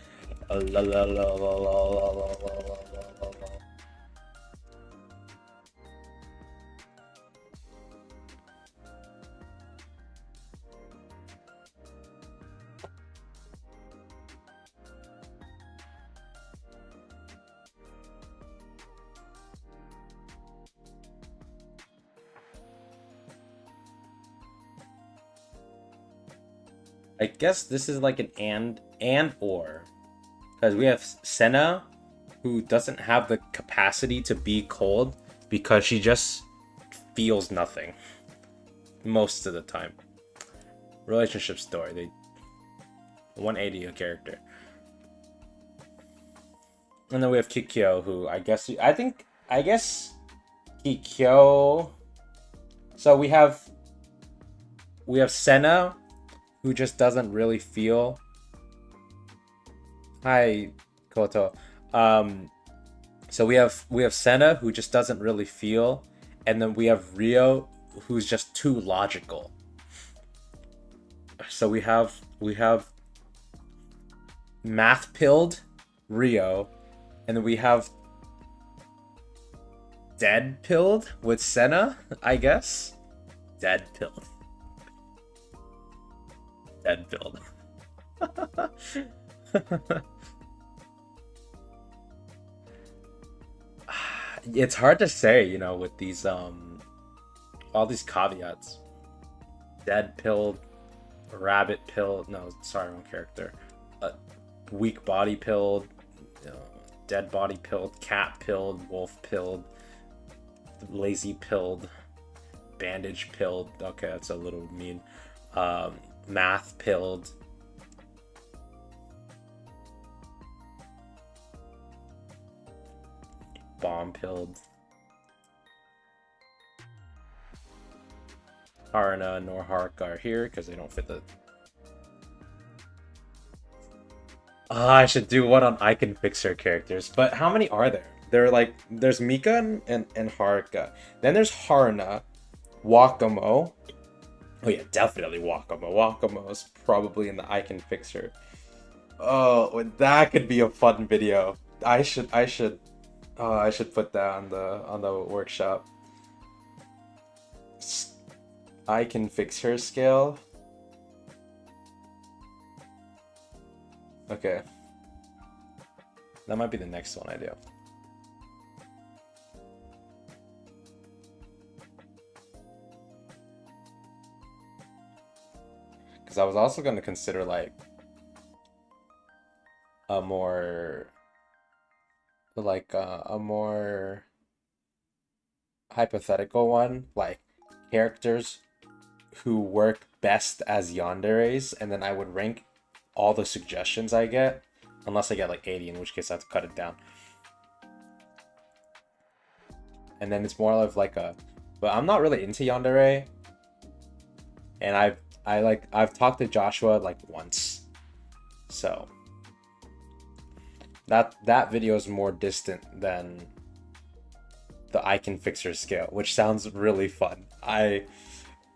I guess this is like an and or. Because we have Senna, who doesn't have the capacity to be cold because she just feels nothing. Most of the time. Relationship story. They 180 a character. And then we have Kikyo, who I guess Kikyo. So we have Senna, who just doesn't really feel. Hi, Koto. So we have Senna, who just doesn't really feel, and then we have Rio, who's just too logical. So we have math pilled Rio, and then we have dead pilled with Senna, I guess. Dead pilled. Dead pilled. It's hard to say, you know, with these all these caveats. Dead pilled, rabbit pilled. No, sorry, wrong character. Weak body pilled, you know, dead body pilled, cat pilled, wolf pilled, lazy pilled, bandage pilled. Okay, that's a little mean. Math pilled. Bomb pilled. Haruna nor Hark are here because they don't fit the... I should do one on I Can Fix Her characters, but how many are there? They're like, there's Mika and Haruka. Then there's Haruna, Wakamo. Oh yeah, definitely Wakamo. Wakamo is probably in the I Can Fix Her. Oh, that could be a fun video. I should put that on the workshop. I Can Fix Her scale. Okay. That might be the next one I do. Because I was also going to consider like a more hypothetical one, like characters who work best as yanderes, and then I would rank all the suggestions I get, unless I get like 80, in which case I have to cut it down. And then it's more of like a, but I'm not really into yandere, and I've talked to Joshua like once, so that video is more distant than the I Can Fix Her scale, which sounds really fun.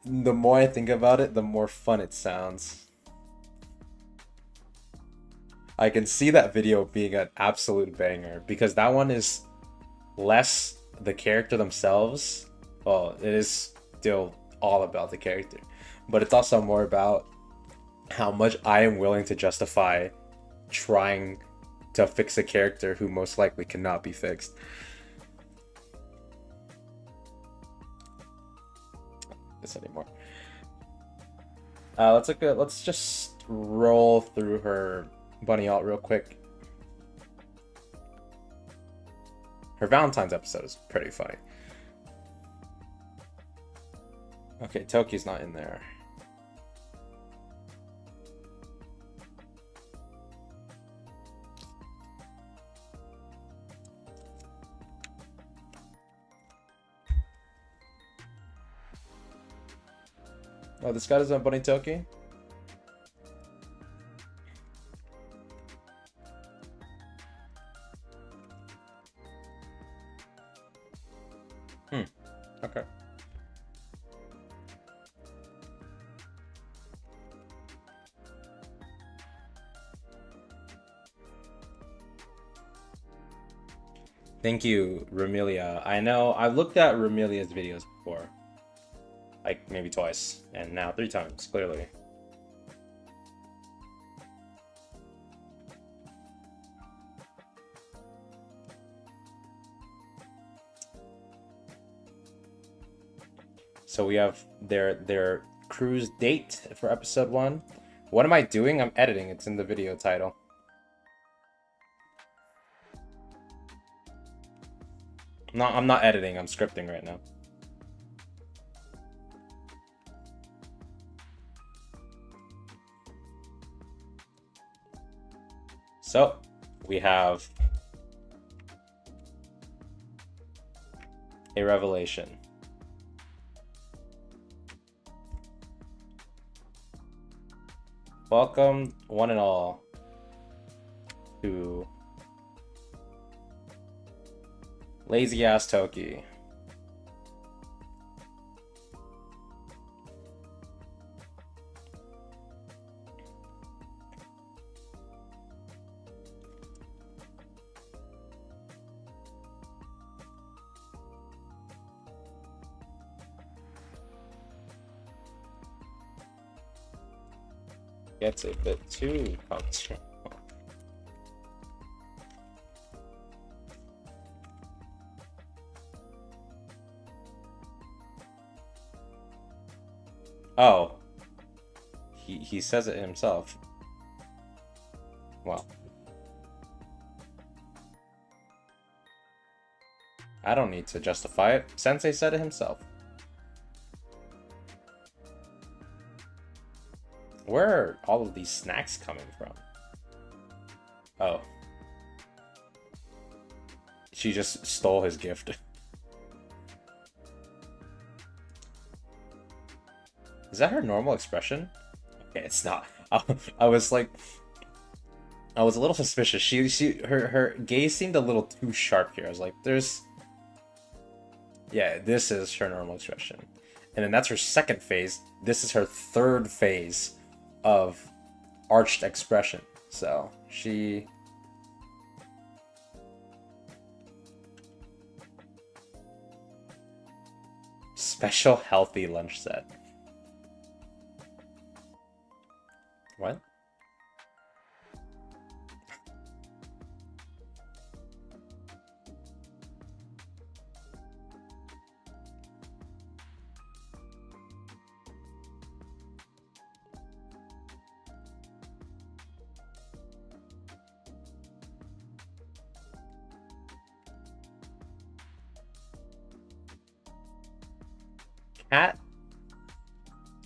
The more I think about it, the more fun it sounds. I can see that video being an absolute banger, because that one is less the character themselves. Well, it is still all about the character, but it's also more about how much I am willing to justify trying to fix a character who most likely cannot be fixed. This anymore. Let's just roll through her bunny alt real quick. Her Valentine's episode is pretty funny. Okay, Toki's not in there. Oh, this guy doesn't have Bunny Toki? Okay. Thank you, Ramelia. I know I've looked at Ramelia's videos before. Like maybe twice, and now 3 times, clearly. So we have their cruise date for episode 1. What am I doing? I'm editing. It's in the video title. No, I'm not editing. I'm scripting right now. So we have a revelation. Welcome, one and all, to Lazy Ass Toki. Gets a bit too comfortable. Oh. He says it himself. Well. I don't need to justify it. Sensei said it himself. Where are all of these snacks coming from? Oh. She just stole his gift. Is that her normal expression? Okay, it's not. I was like... I was a little suspicious. Her gaze seemed a little too sharp here. I was like, there's... Yeah, this is her normal expression. And then that's her second phase. This is her third phase of arched expression. So she special healthy lunch set. What?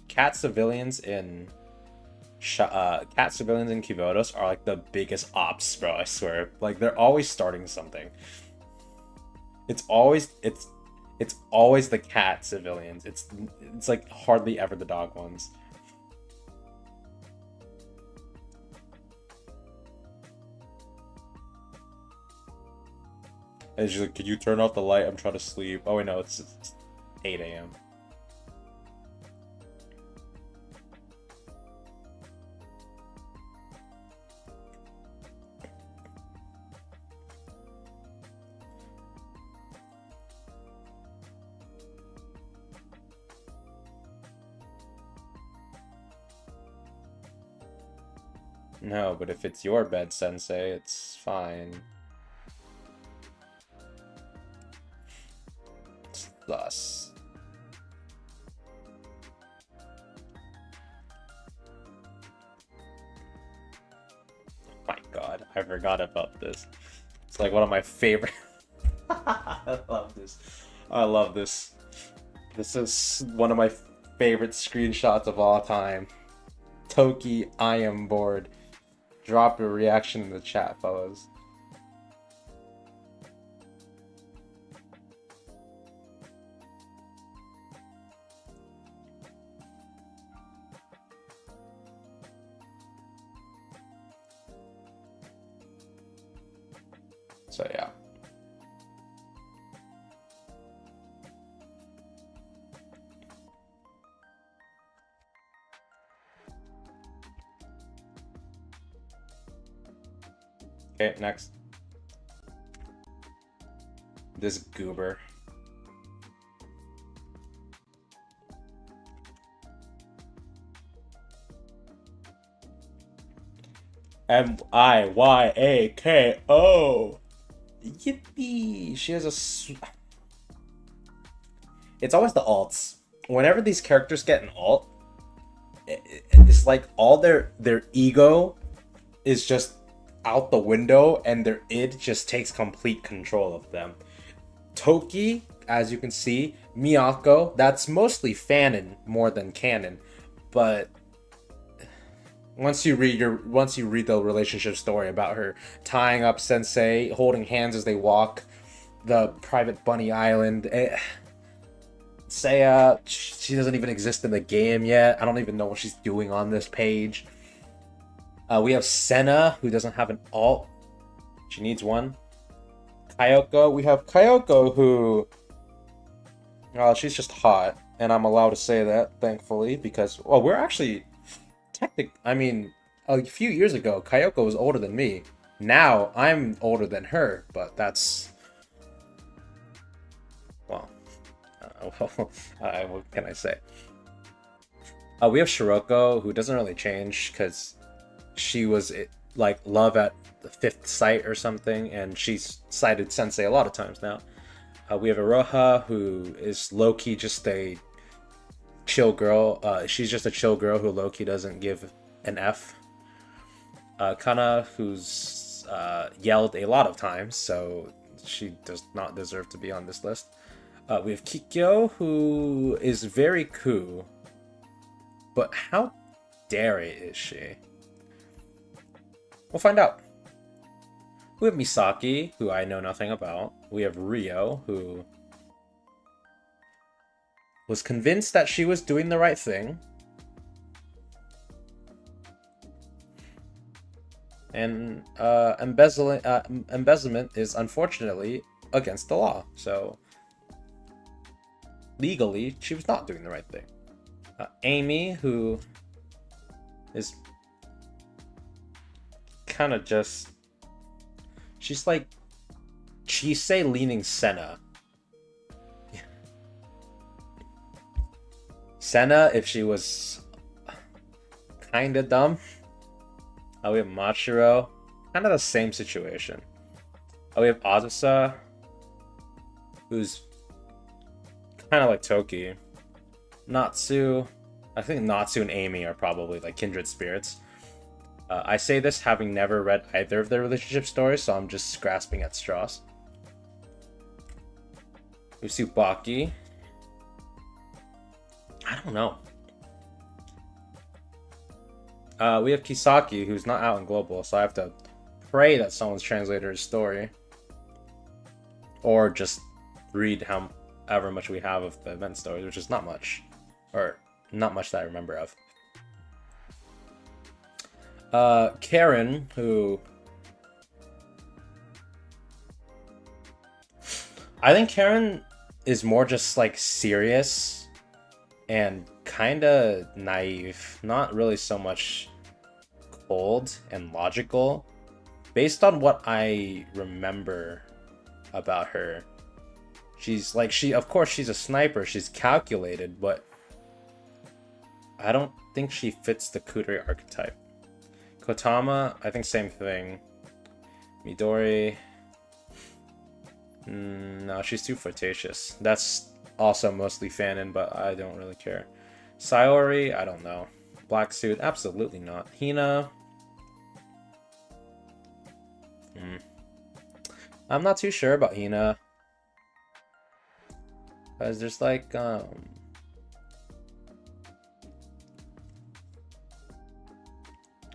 Cat civilians in Kivotos are like the biggest ops, bro. I swear, like they're always starting something. It's always the cat civilians. It's like hardly ever the dog ones. And she's like, "Could you turn off the light? I'm trying to sleep." Oh wait, no, it's 8 a.m. No, but if it's your bed, Sensei, it's fine. It's thus. My god, I forgot about this. It's like one of my favorite. I love this. I love this. This is one of my favorite screenshots of all time. Toki, I am bored. Drop a reaction in the chat, fellas. So yeah. Okay, next. This goober. Miyako. Yippee! She has a. It's always the alts. Whenever these characters get an alt, it's like all their ego is just out the window, and their id just takes complete control of them. Toki, as you can see, Miyako, that's mostly fanon more than canon, but once you read the relationship story about her tying up Sensei, holding hands as they walk the private bunny island, Seiya, she doesn't even exist in the game yet. I don't even know what she's doing on this page. We have Senna, who doesn't have an alt. She needs one. Kyoko. We have Kyoko, who... she's just hot. And I'm allowed to say that, thankfully, because... Well, we're actually... I mean, a few years ago, Kyoko was older than me. Now, I'm older than her, but that's... Well... what can I say? We have Shiroko, who doesn't really change, because... she was like love at the fifth sight or something, and she's cited Sensei a lot of times now. We have Iroha, who is low-key just a chill girl. She's just a chill girl who low-key doesn't give an F. Kana, who's yelled a lot of times, so she does not deserve to be on this list. We have Kikyo, who is very cool, but how dare is she? We'll find out. We have Misaki, who I know nothing about. We have Rio, who was convinced that she was doing the right thing. And embezzlement is unfortunately against the law. So legally, she was not doing the right thing. Amy, who is kind of just... she's like Chisei leaning Senna. Senna, if she was kind of dumb. We have Machiro, kind of the same situation. We have Azusa, who's kind of like Toki. Natsu, I think Natsu and Amy are probably like kindred spirits. I say this having never read either of their relationship stories, so I'm just grasping at straws. We have Tsubaki. I don't know. We have Kisaki, who's not out in global, so I have to pray that someone's translated his story. Or just read however much we have of the event stories, which is not much. Or not much that I remember of. Karen, who... I think Karen is more just like serious and kinda naive. Not really so much cold and logical. Based on what I remember about her, she's like, of course she's a sniper, she's calculated, but I don't think she fits the Kudere archetype. Kotama, I think same thing. Midori. No, she's too flirtatious. That's also mostly fanon, but I don't really care. Sayori, I don't know. Black suit, absolutely not. Hina. I'm not too sure about Hina. Because there's like, oh,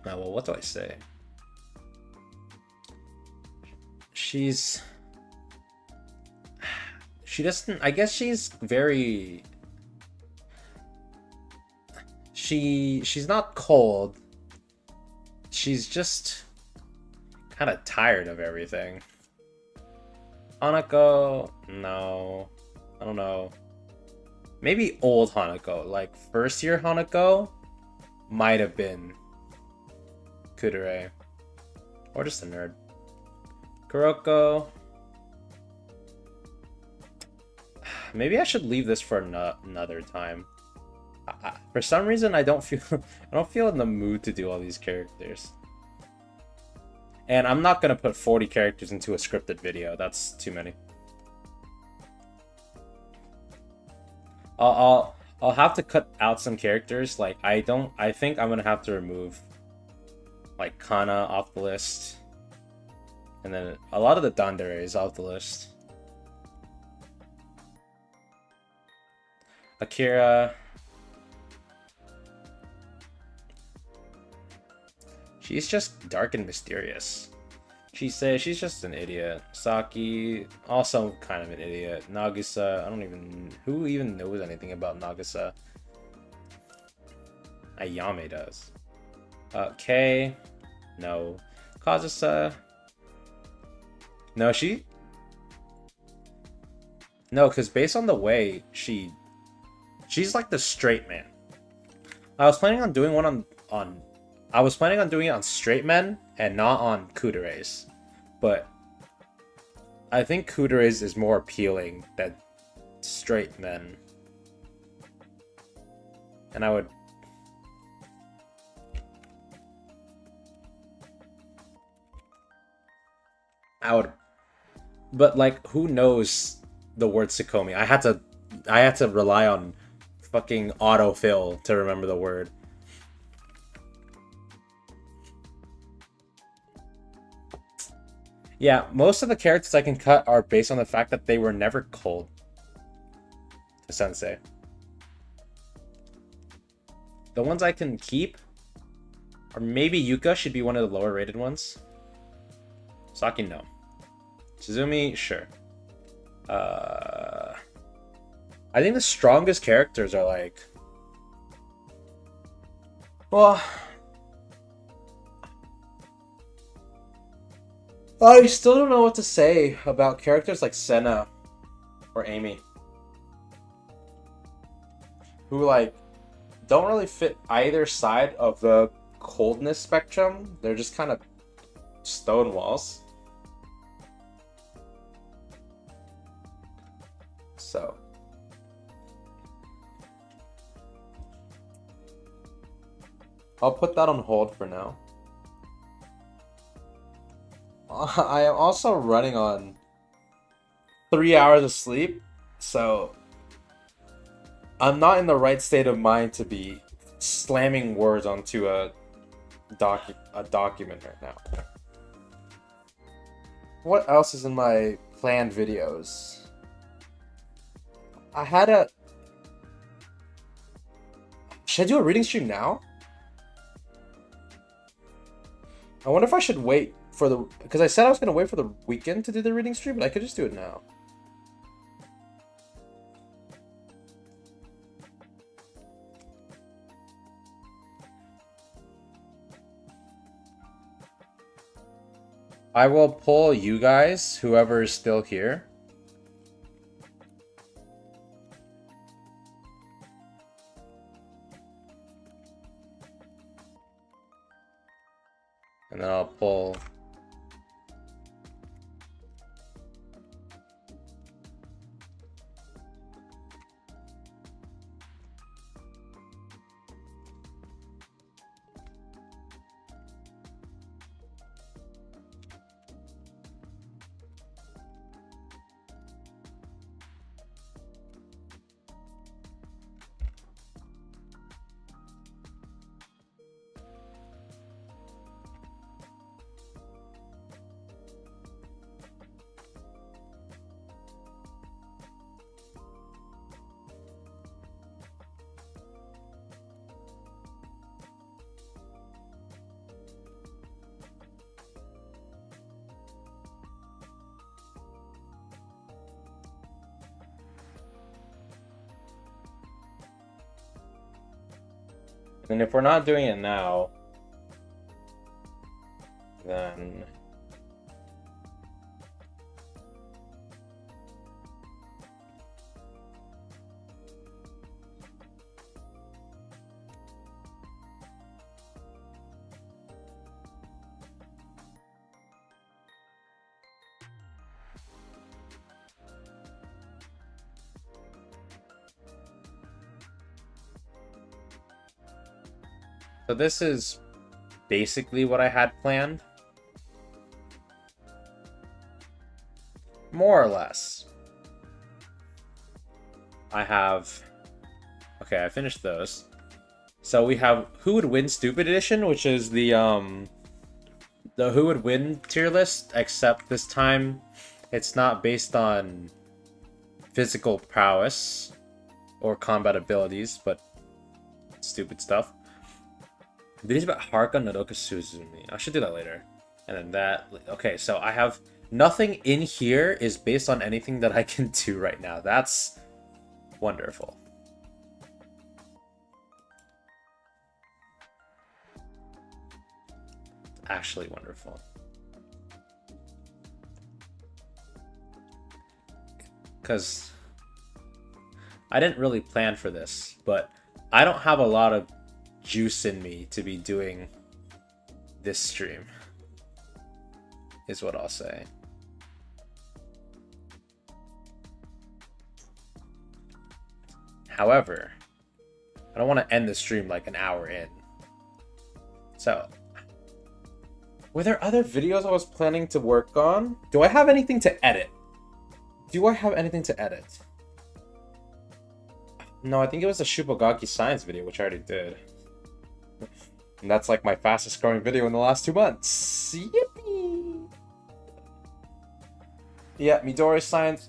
well, what do I say? She doesn't, I guess she's very, she's not cold. She's just kind of tired of everything. Hanako, no, I don't know. Maybe old Hanako, like first year Hanako, might have been Kudere, or just a nerd. Kuroko. Maybe I should leave this for another time. For some reason, I don't feel in the mood to do all these characters. And I'm not gonna put 40 characters into a scripted video. That's too many. I'll have to cut out some characters. Like I think I'm gonna have to remove like Kana off the list. And then a lot of the Dandares off the list. Akira. She's just dark and mysterious. She says she's just an idiot. Saki, also kind of an idiot. Nagisa, who even knows anything about Nagisa? Ayame does. Kei, no. Kazusa, no, no, because based on the way she's like the straight man. I was planning on doing one I was planning on doing it on straight men and not on kuderes. But I think kuderes is more appealing than straight men. And I would but like who knows the word Tsukomi? I had to rely on fucking autofill to remember the word. Yeah, most of the characters I can cut are based on the fact that they were never cold to Sensei. The ones I can keep, or maybe Yuka should be one of the lower rated ones. Saki, no. Shizumi, sure. I think the strongest characters are like... Well... I still don't know what to say about characters like Senna or Amy, who like don't really fit either side of the coldness spectrum. They're just kind of stone walls. So I'll put that on hold for now. I am also running on 3 hours of sleep, so I'm not in the right state of mind to be slamming words onto a document right now. What else is in my planned videos? Should I do a reading stream now? I wonder if I should wait because I said I was going to wait for the weekend to do the reading stream, but I could just do it now. I will pull you guys, whoever is still here. And then I'll pull... And if we're not doing it now, then so this is basically what I had planned. More or less. I have... Okay, I finished those. So we have Who Would Win Stupid Edition, which is the Who Would Win tier list, except this time it's not based on physical prowess or combat abilities, but stupid stuff. Videos about Haruka Nodoka Suzumi. I should do that later. And then that... Okay, so I have... Nothing in here is based on anything that I can do right now. That's wonderful. Actually wonderful. Because I didn't really plan for this, but I don't have a lot of juice in me to be doing this stream, is what I'll say. However, I don't want to end the stream like an hour in. So, were there other videos I was planning to work on? Do I have anything to edit? Do I have anything to edit? No, I think it was the Shupogaki science video, which I already did. And that's like my fastest growing video in the last 2 months. Yippee! Yeah, Midori science,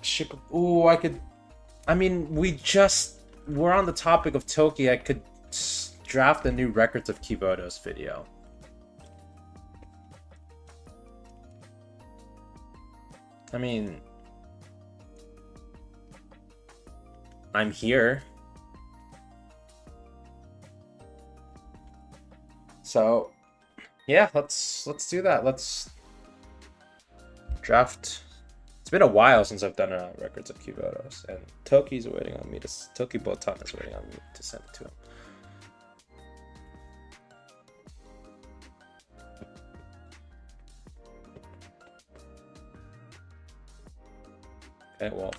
Ooh, I could... I mean, we're on the topic of Toki. I could draft a new Records of Kibodo's video. I mean... I'm here. So, yeah, let's do that. Let's draft. It's been a while since I've done Records of Kibodo's, and Toki's waiting on me to... Toki Botan is waiting on me to send it to him. Okay, well,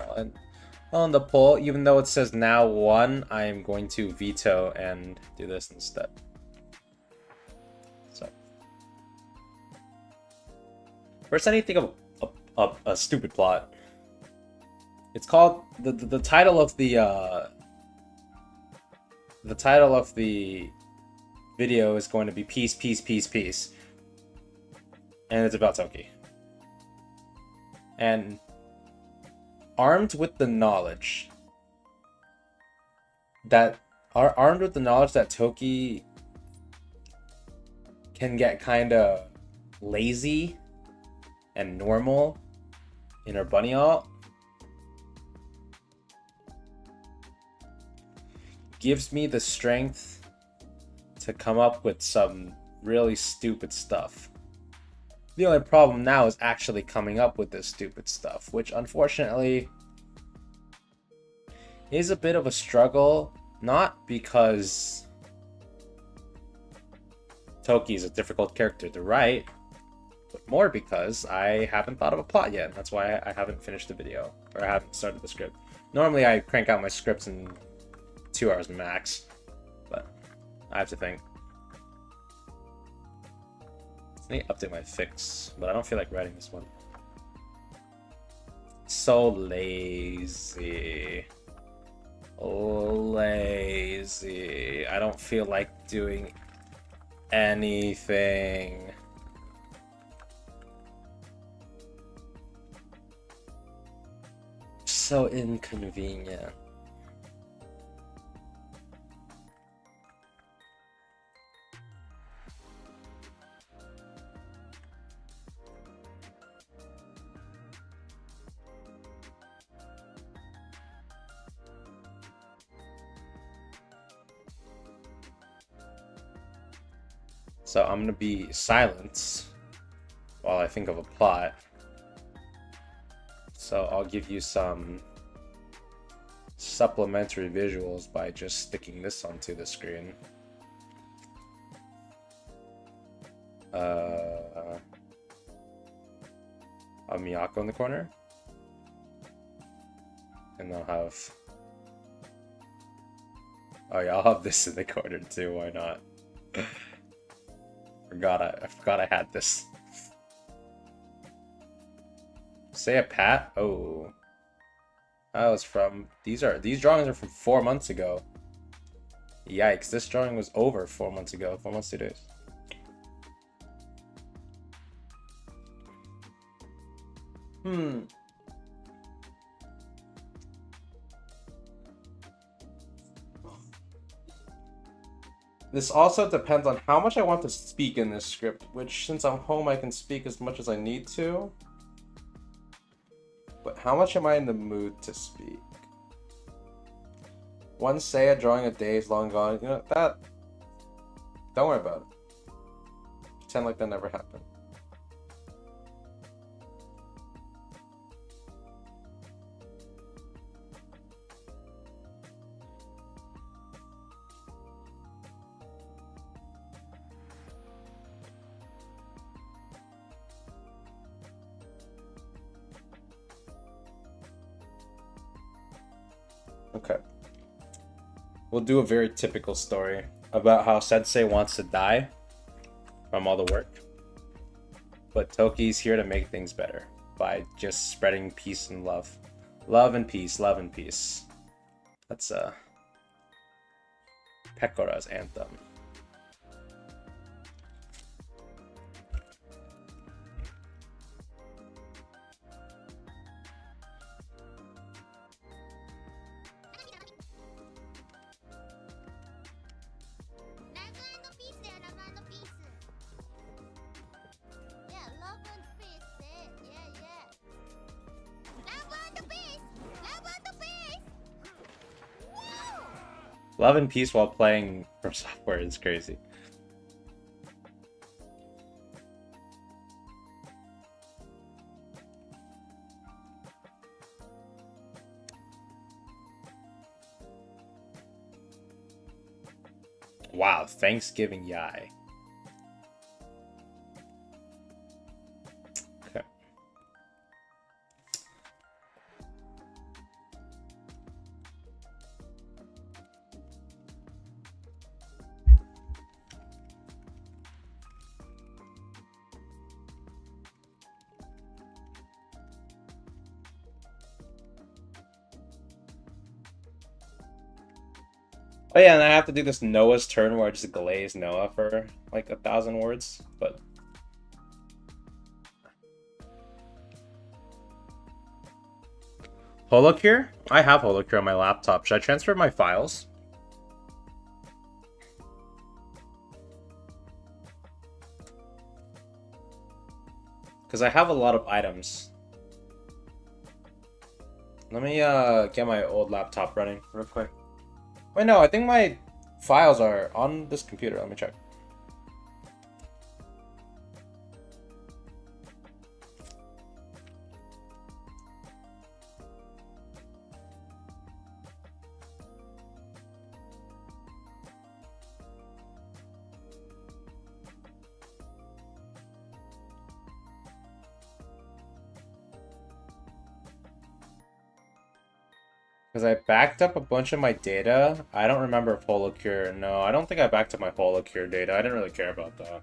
on the poll, even though it says now 1, I am going to veto and do this instead. So, first I need to think of a stupid plot. It's called the title of the video is going to be Peace, Peace, Peace, Peace, and it's about Toki. And armed with the knowledge that Toki can get kind of lazy and normal in her bunny alt, gives me the strength to come up with some really stupid stuff. The only problem now is actually coming up with this stupid stuff, which unfortunately is a bit of a struggle, not because Toki is a difficult character to write, but more because I haven't thought of a plot yet. That's why I haven't finished the video, or I haven't started the script. Normally I crank out my scripts in 2 hours max, but I have to think. I need to update my fix, but I don't feel like writing this one. So lazy. Lazy. I don't feel like doing anything. So inconvenient. So I'm gonna be silent while I think of a plot. So I'll give you some supplementary visuals by just sticking this onto the screen. A Miyako in the corner. And I'll have... Oh yeah, I'll have this in the corner too, why not? I forgot I had this. Say a pat? Oh. That was from... These drawings are from 4 months ago. Yikes, this drawing was over 4 months ago. 4 months, 2 days. This also depends on how much I want to speak in this script, which since I'm home I can speak as much as I need to. But how much am I in the mood to speak? One say a drawing a day is long gone. You know, that... Don't worry about it. Pretend like that never happened. Okay. We'll do a very typical story about how Sensei wants to die from all the work. But Toki's here to make things better by just spreading peace and love. Love and peace, love and peace. That's Pecora's anthem. Love and peace while playing From Software is crazy. Wow, Thanksgiving Yai. Okay. Oh yeah, and I have to do this Noah's turn where I just glaze Noah for like 1,000 words, but... Holocure? I have Holocure on my laptop. Should I transfer my files? Because I have a lot of items. Let me get my old laptop running real quick. Wait, no, I think my files are on this computer. Let me check. Because I backed up a bunch of my data. I don't remember if Holocure. No, I don't think I backed up my Holocure data. I didn't really care about that.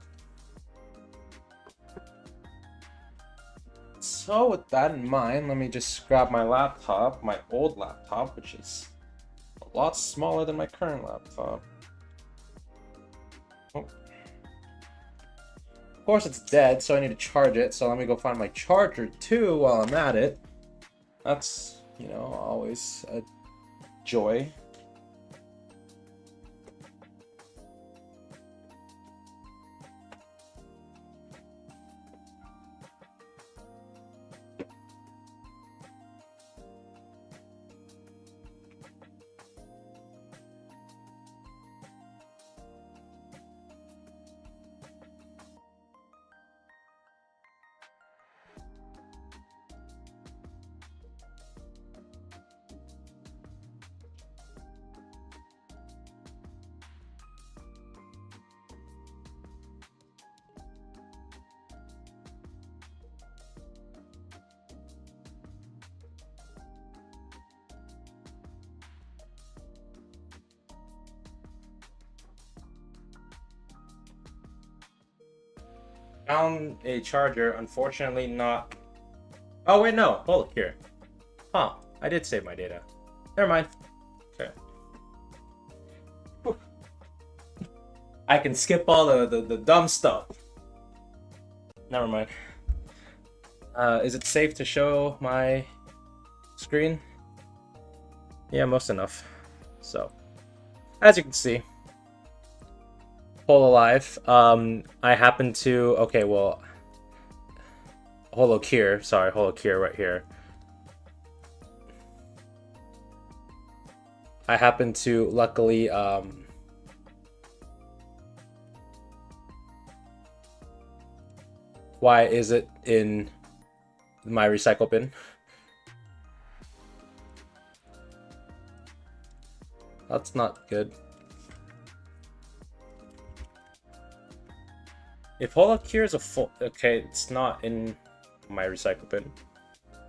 So with that in mind, let me just grab my laptop, my old laptop, which is a lot smaller than my current laptop. Oh. Of course it's dead, so I need to charge it. So let me go find my charger too while I'm at it. That's... you know, always a joy. Found a charger, unfortunately not... Oh wait, no, hold it here. Huh, I did save my data. Never mind. Okay. Whew. I can skip all the dumb stuff. Never mind. Is it safe to show my screen? Yeah, most enough. So, as you can see, Hololive. I happen to... Okay, well... Holokir. Sorry, Holokir right here. I happen to, luckily, why is it in my recycle bin? That's not good. If Holokir is a full... Okay, it's not in my recycle bin.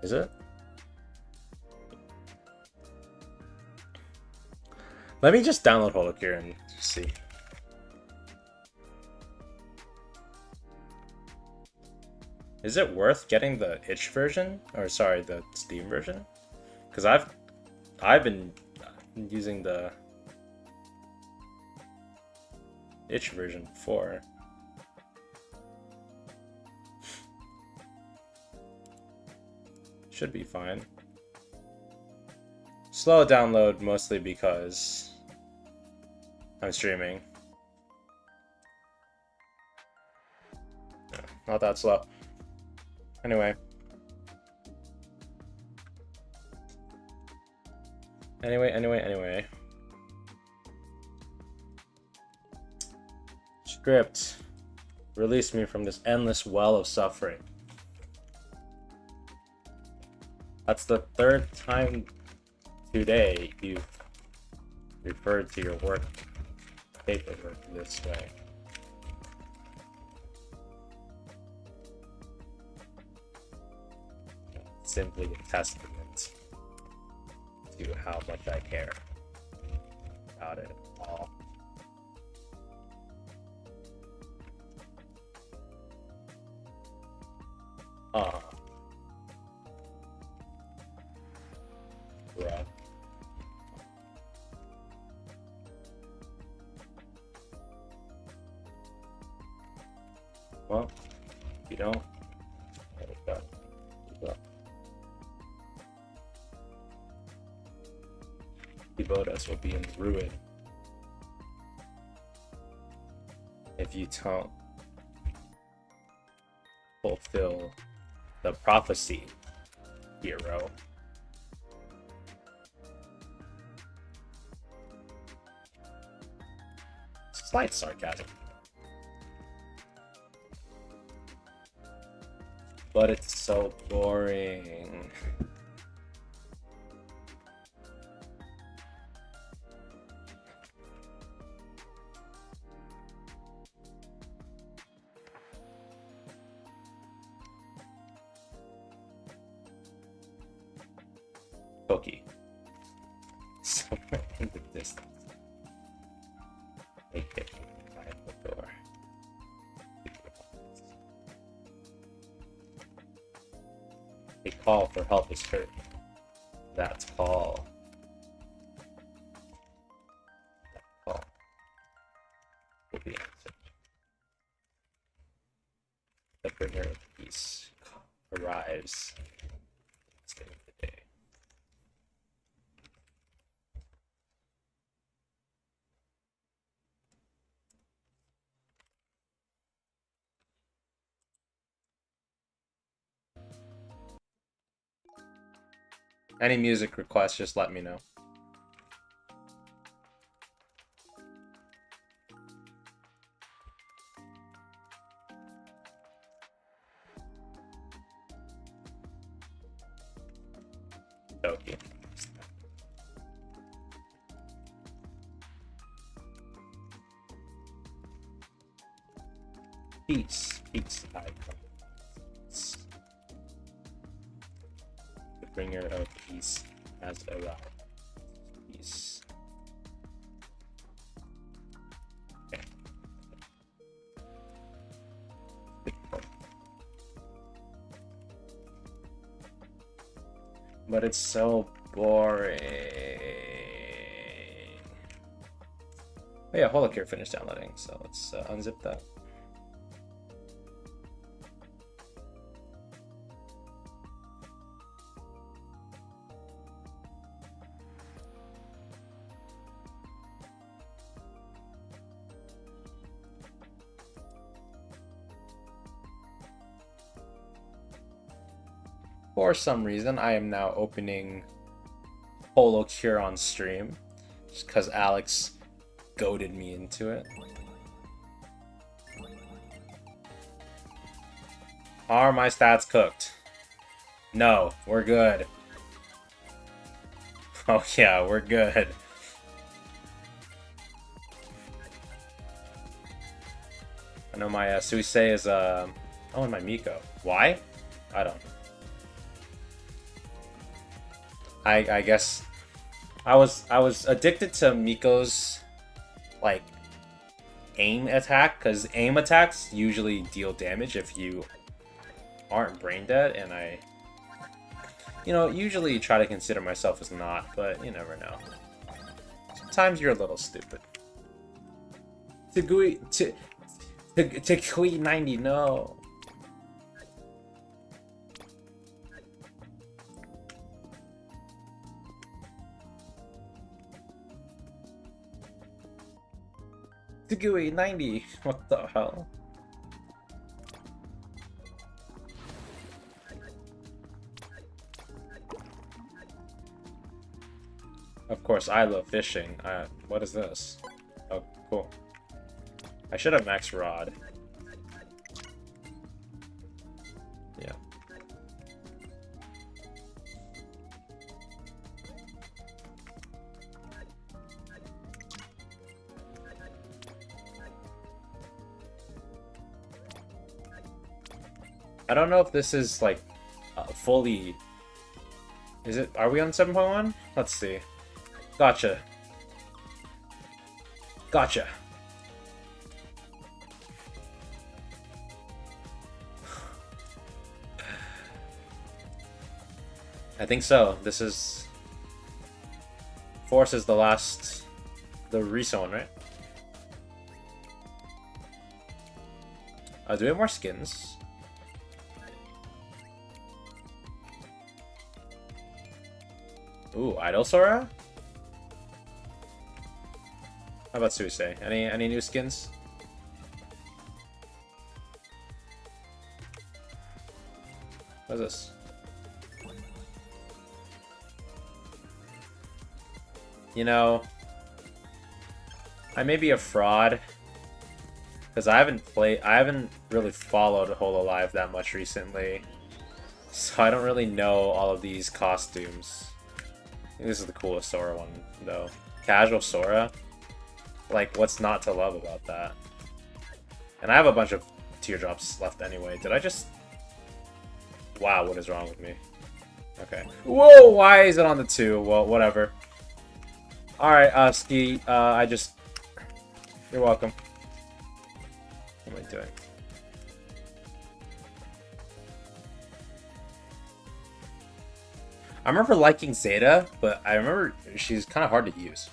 Is it? Let me just download Holokir and see. Is it worth getting the itch version? Or sorry, the Steam version? Because I've been using the itch version before. Should be fine. Slow download mostly because I'm streaming. Not that slow. Anyway. Anyway. Script. Release me from this endless well of suffering. That's the third time today you've referred to your work paperwork this way. Simply a testament to how much I care about it all. Bruh. Well, if you don't, there we go. Devotas will be in ruin if you don't fulfill the prophecy, hero. Slight sarcasm. But it's so boring. Toki. Somewhere in the distance. They get by the door. A call for help is heard. That's call. That call will be answered. The bringer of peace arrives at the end of the day. Any music requests, just let me know. Toki. Peace. I come. The bringer of peace has arrived. Peace. Okay. but it's so boring. Oh yeah, Holocure finished downloading, so let's unzip that. For some reason, I am now opening Holocure on stream, just because Alex goaded me into it. Are my stats cooked? No, we're good. Oh yeah, we're good. I know my Suisei is oh, and my Miko. Why? I don't know. I guess I was addicted to Miko's like aim attack, because aim attacks usually deal damage if you aren't brain dead, and I, you know, usually try to consider myself as not, but you never know. Sometimes you're a little stupid. Toki 90, no. Toki 90, what the hell? Of course, I love fishing. What is this? Oh, cool. I should have max rod. Yeah. I don't know if this is like fully. Is it? Are we on 7.1? Let's see. Gotcha. Gotcha. I think so. This is... Force is the last... The recent one, right? Do we have more skins? Ooh, Idol Sora? How about Suisei? Any new skins? What is this? You know, I may be a fraud because I haven't really followed Hololive that much recently, so I don't really know all of these costumes. I think this is the coolest Sora one though. Casual Sora. Like, what's not to love about that? And I have a bunch of teardrops left anyway. Did I just... Wow, what is wrong with me? Okay. Whoa, why is it on the 2? Well, whatever. Alright, Ski, You're welcome. What am I doing? I remember liking Zeta, but I remember she's kind of hard to use.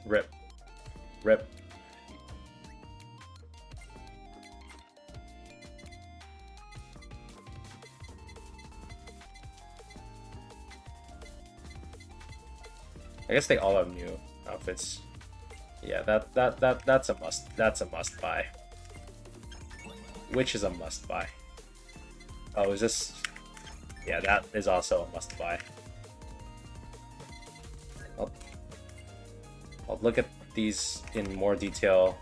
Rip. Rip. I guess they all have new outfits. Yeah, that's a must buy. Which is a must buy. Oh, is this? Yeah, that is also a must buy. I'll look at these in more detail.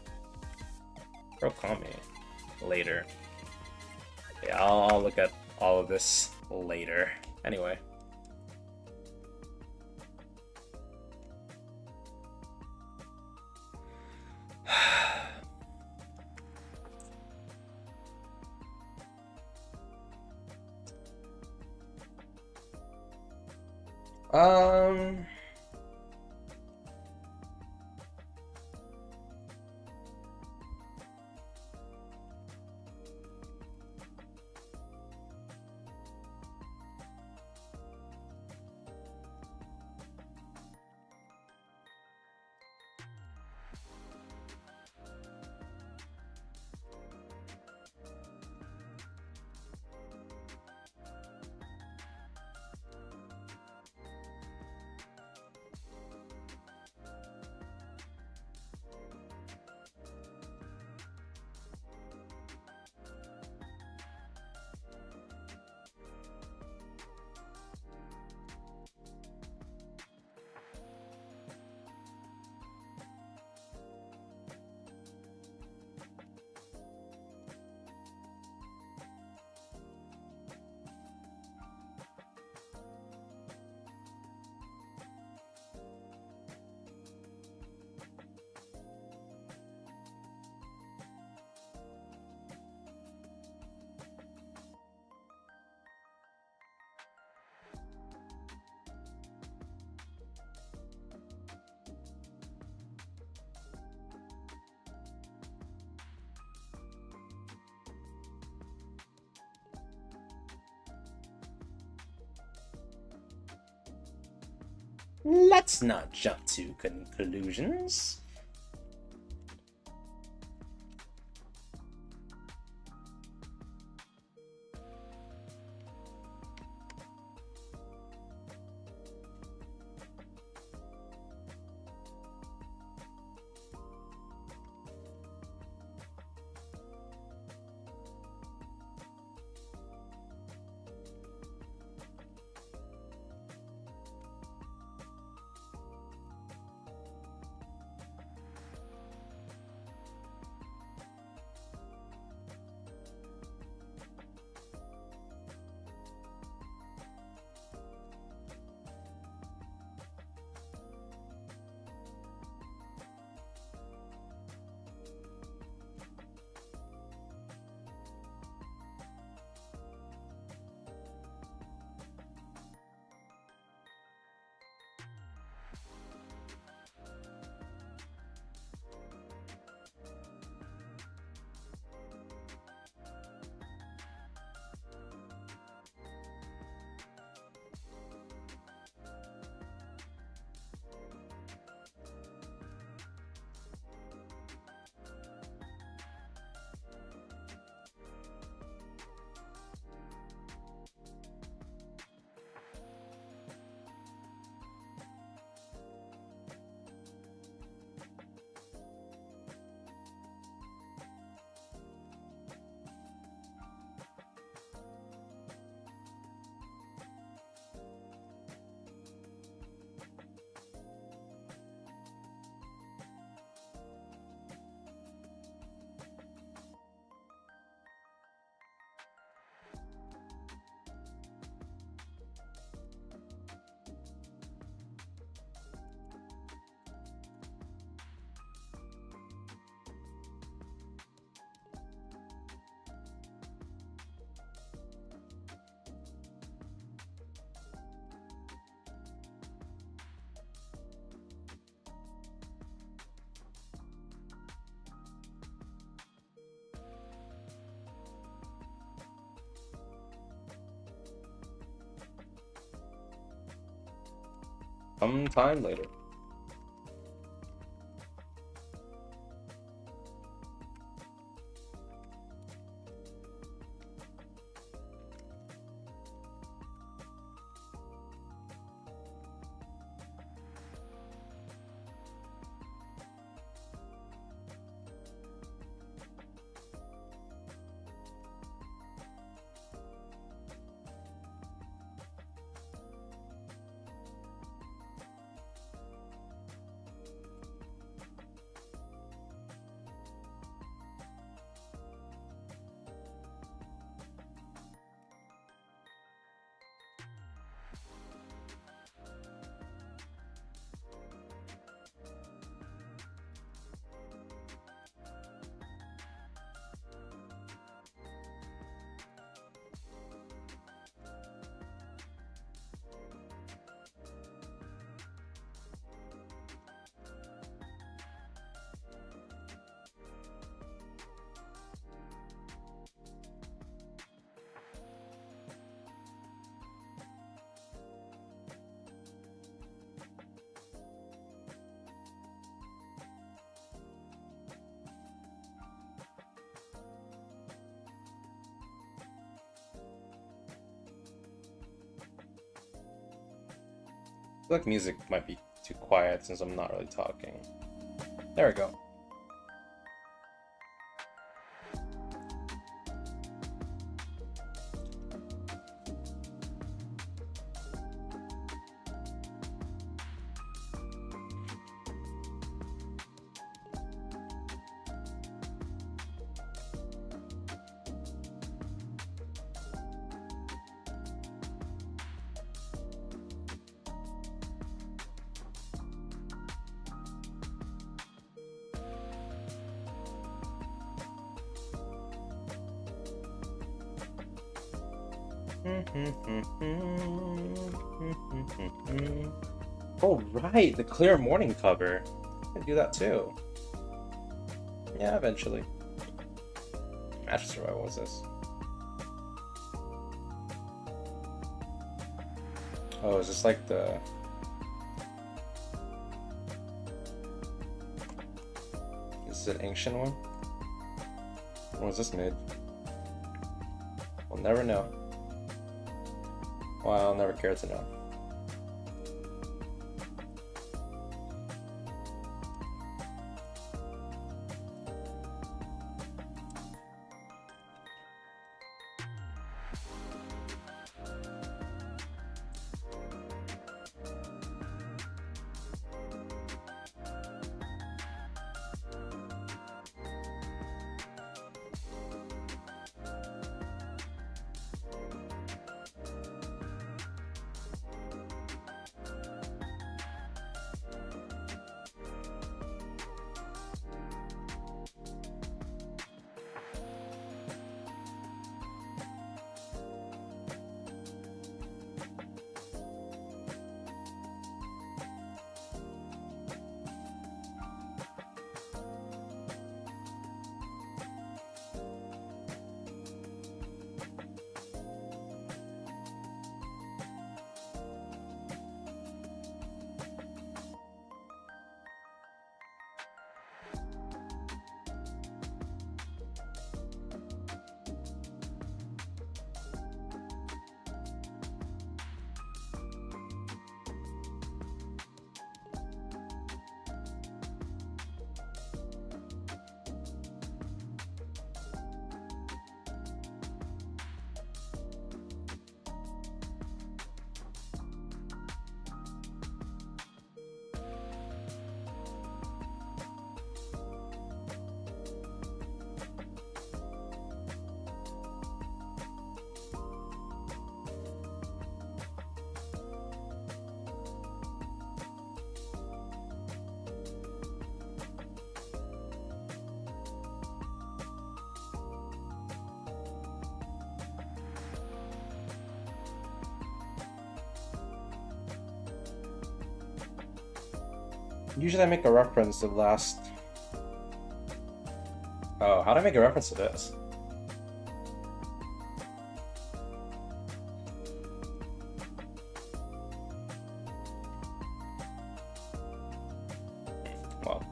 Bro, call me later. Yeah, I'll look at all of this later. Anyway. let's not jump to conclusions. Sometime later. I feel like music might be too quiet since I'm not really talking. There we go. Oh right, the clear morning cover. I can do that too. Yeah, eventually. Match Survival was this? Oh, is this like the This is an ancient one. When was this made? We'll never know. Well, I'll never care to know. Usually I make a reference to the last... Oh, how do I make a reference to this? Well.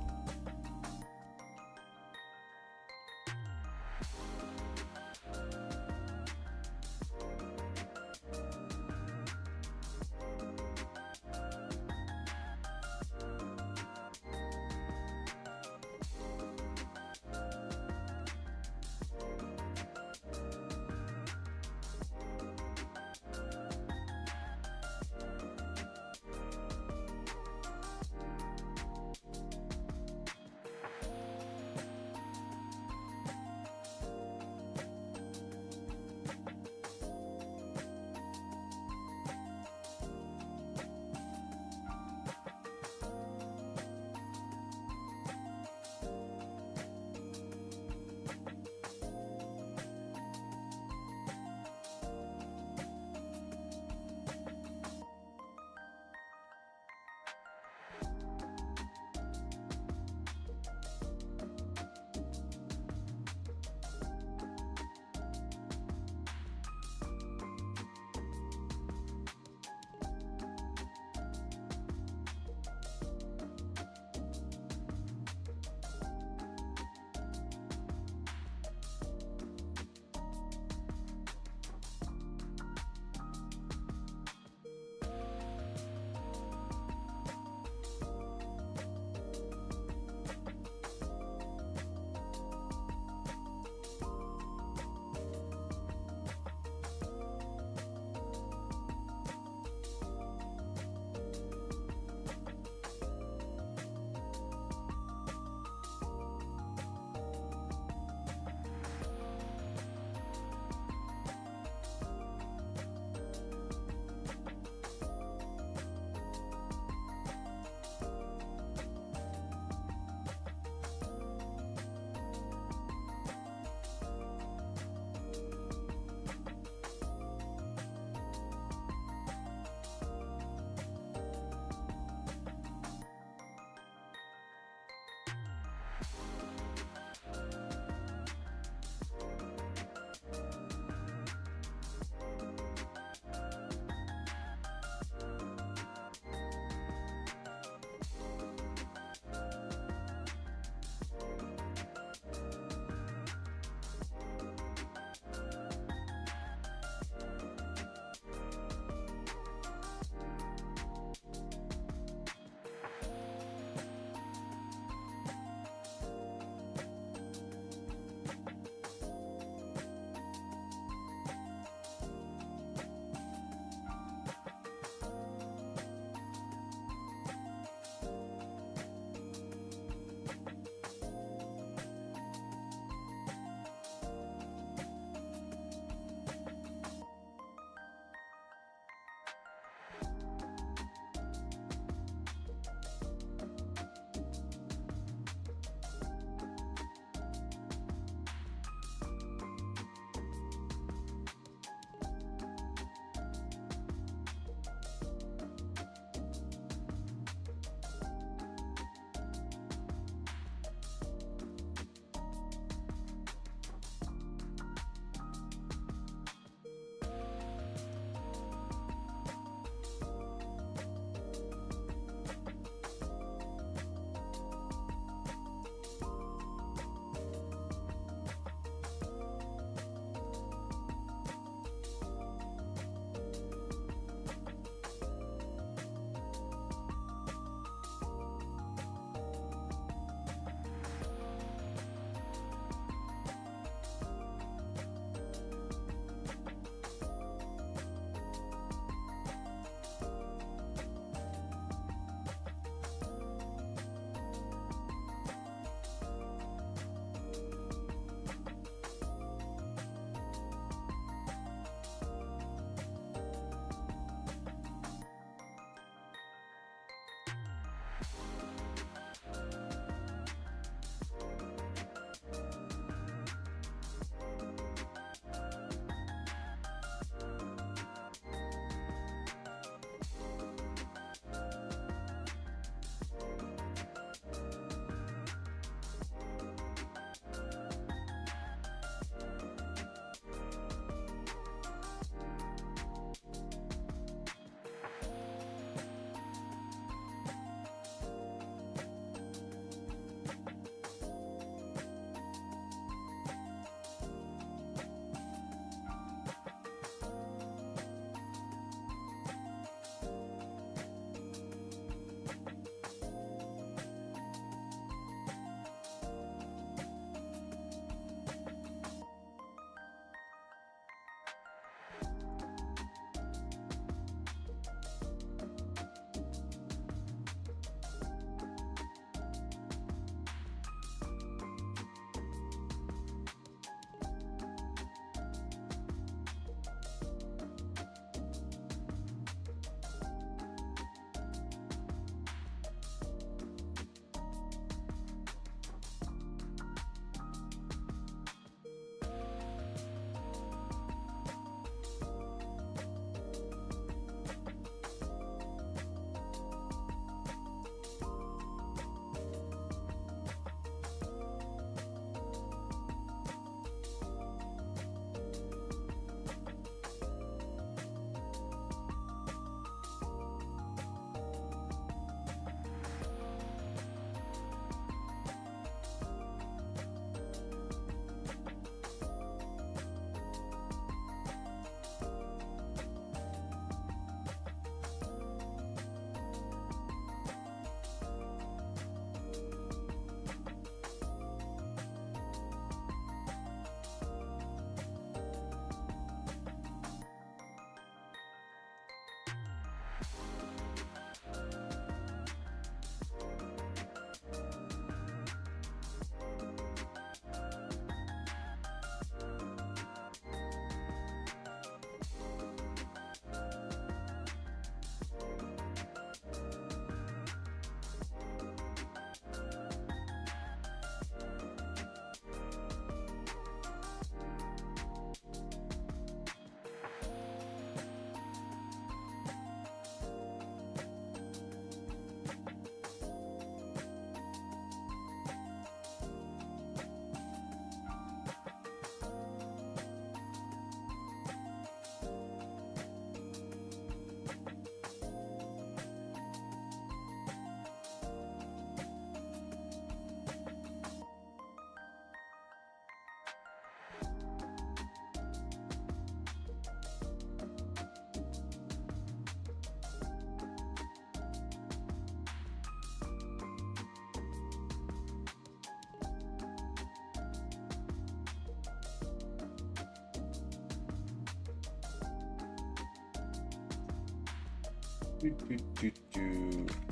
Do, do, do, do.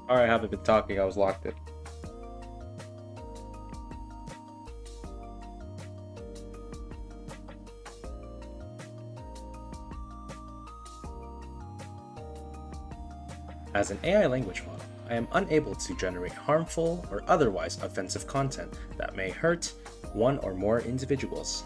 Alright, I haven't been talking, I was locked in. As an AI language model, I am unable to generate harmful or otherwise offensive content that may hurt one or more individuals.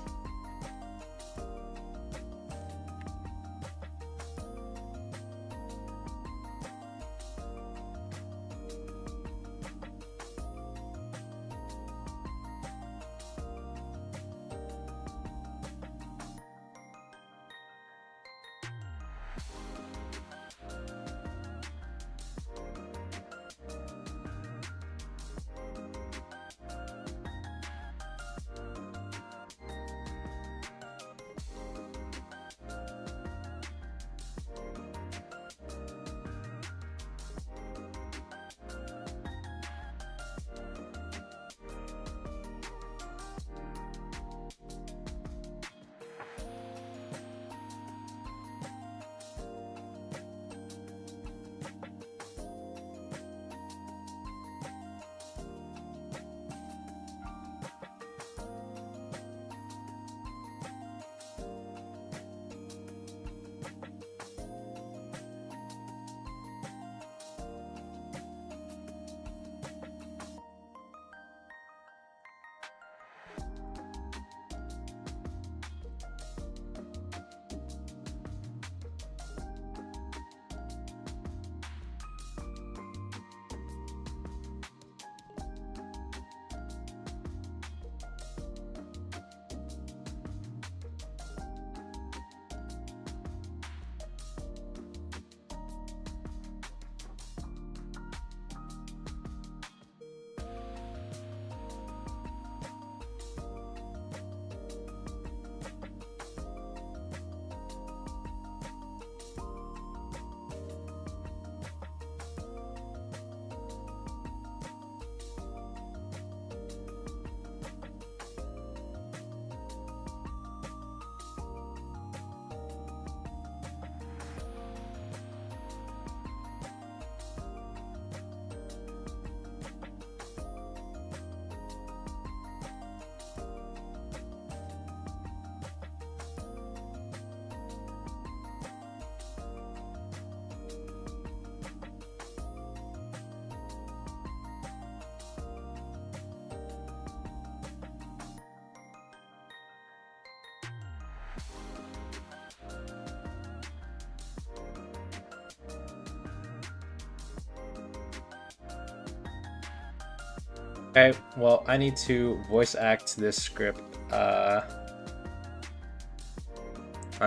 Okay, well, I need to voice act this script. I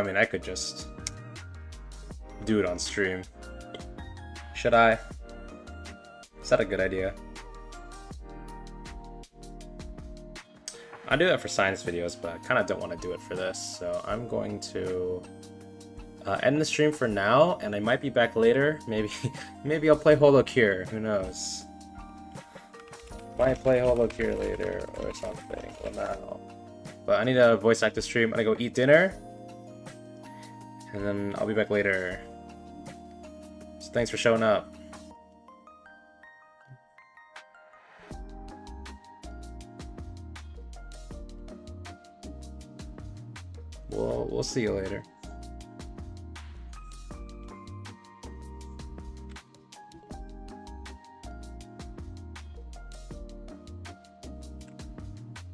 mean, I could just do it on stream. Should I? Is that a good idea? I do that for science videos, but I kind of don't want to do it for this. So I'm going to end the stream for now, and I might be back later. Maybe I'll play Holo Cure. Who knows? Might play Holo Cure later or something. Well, now. But I need to voice act the stream. I'm gonna go eat dinner, and then I'll be back later. So thanks for showing up. We'll see you later.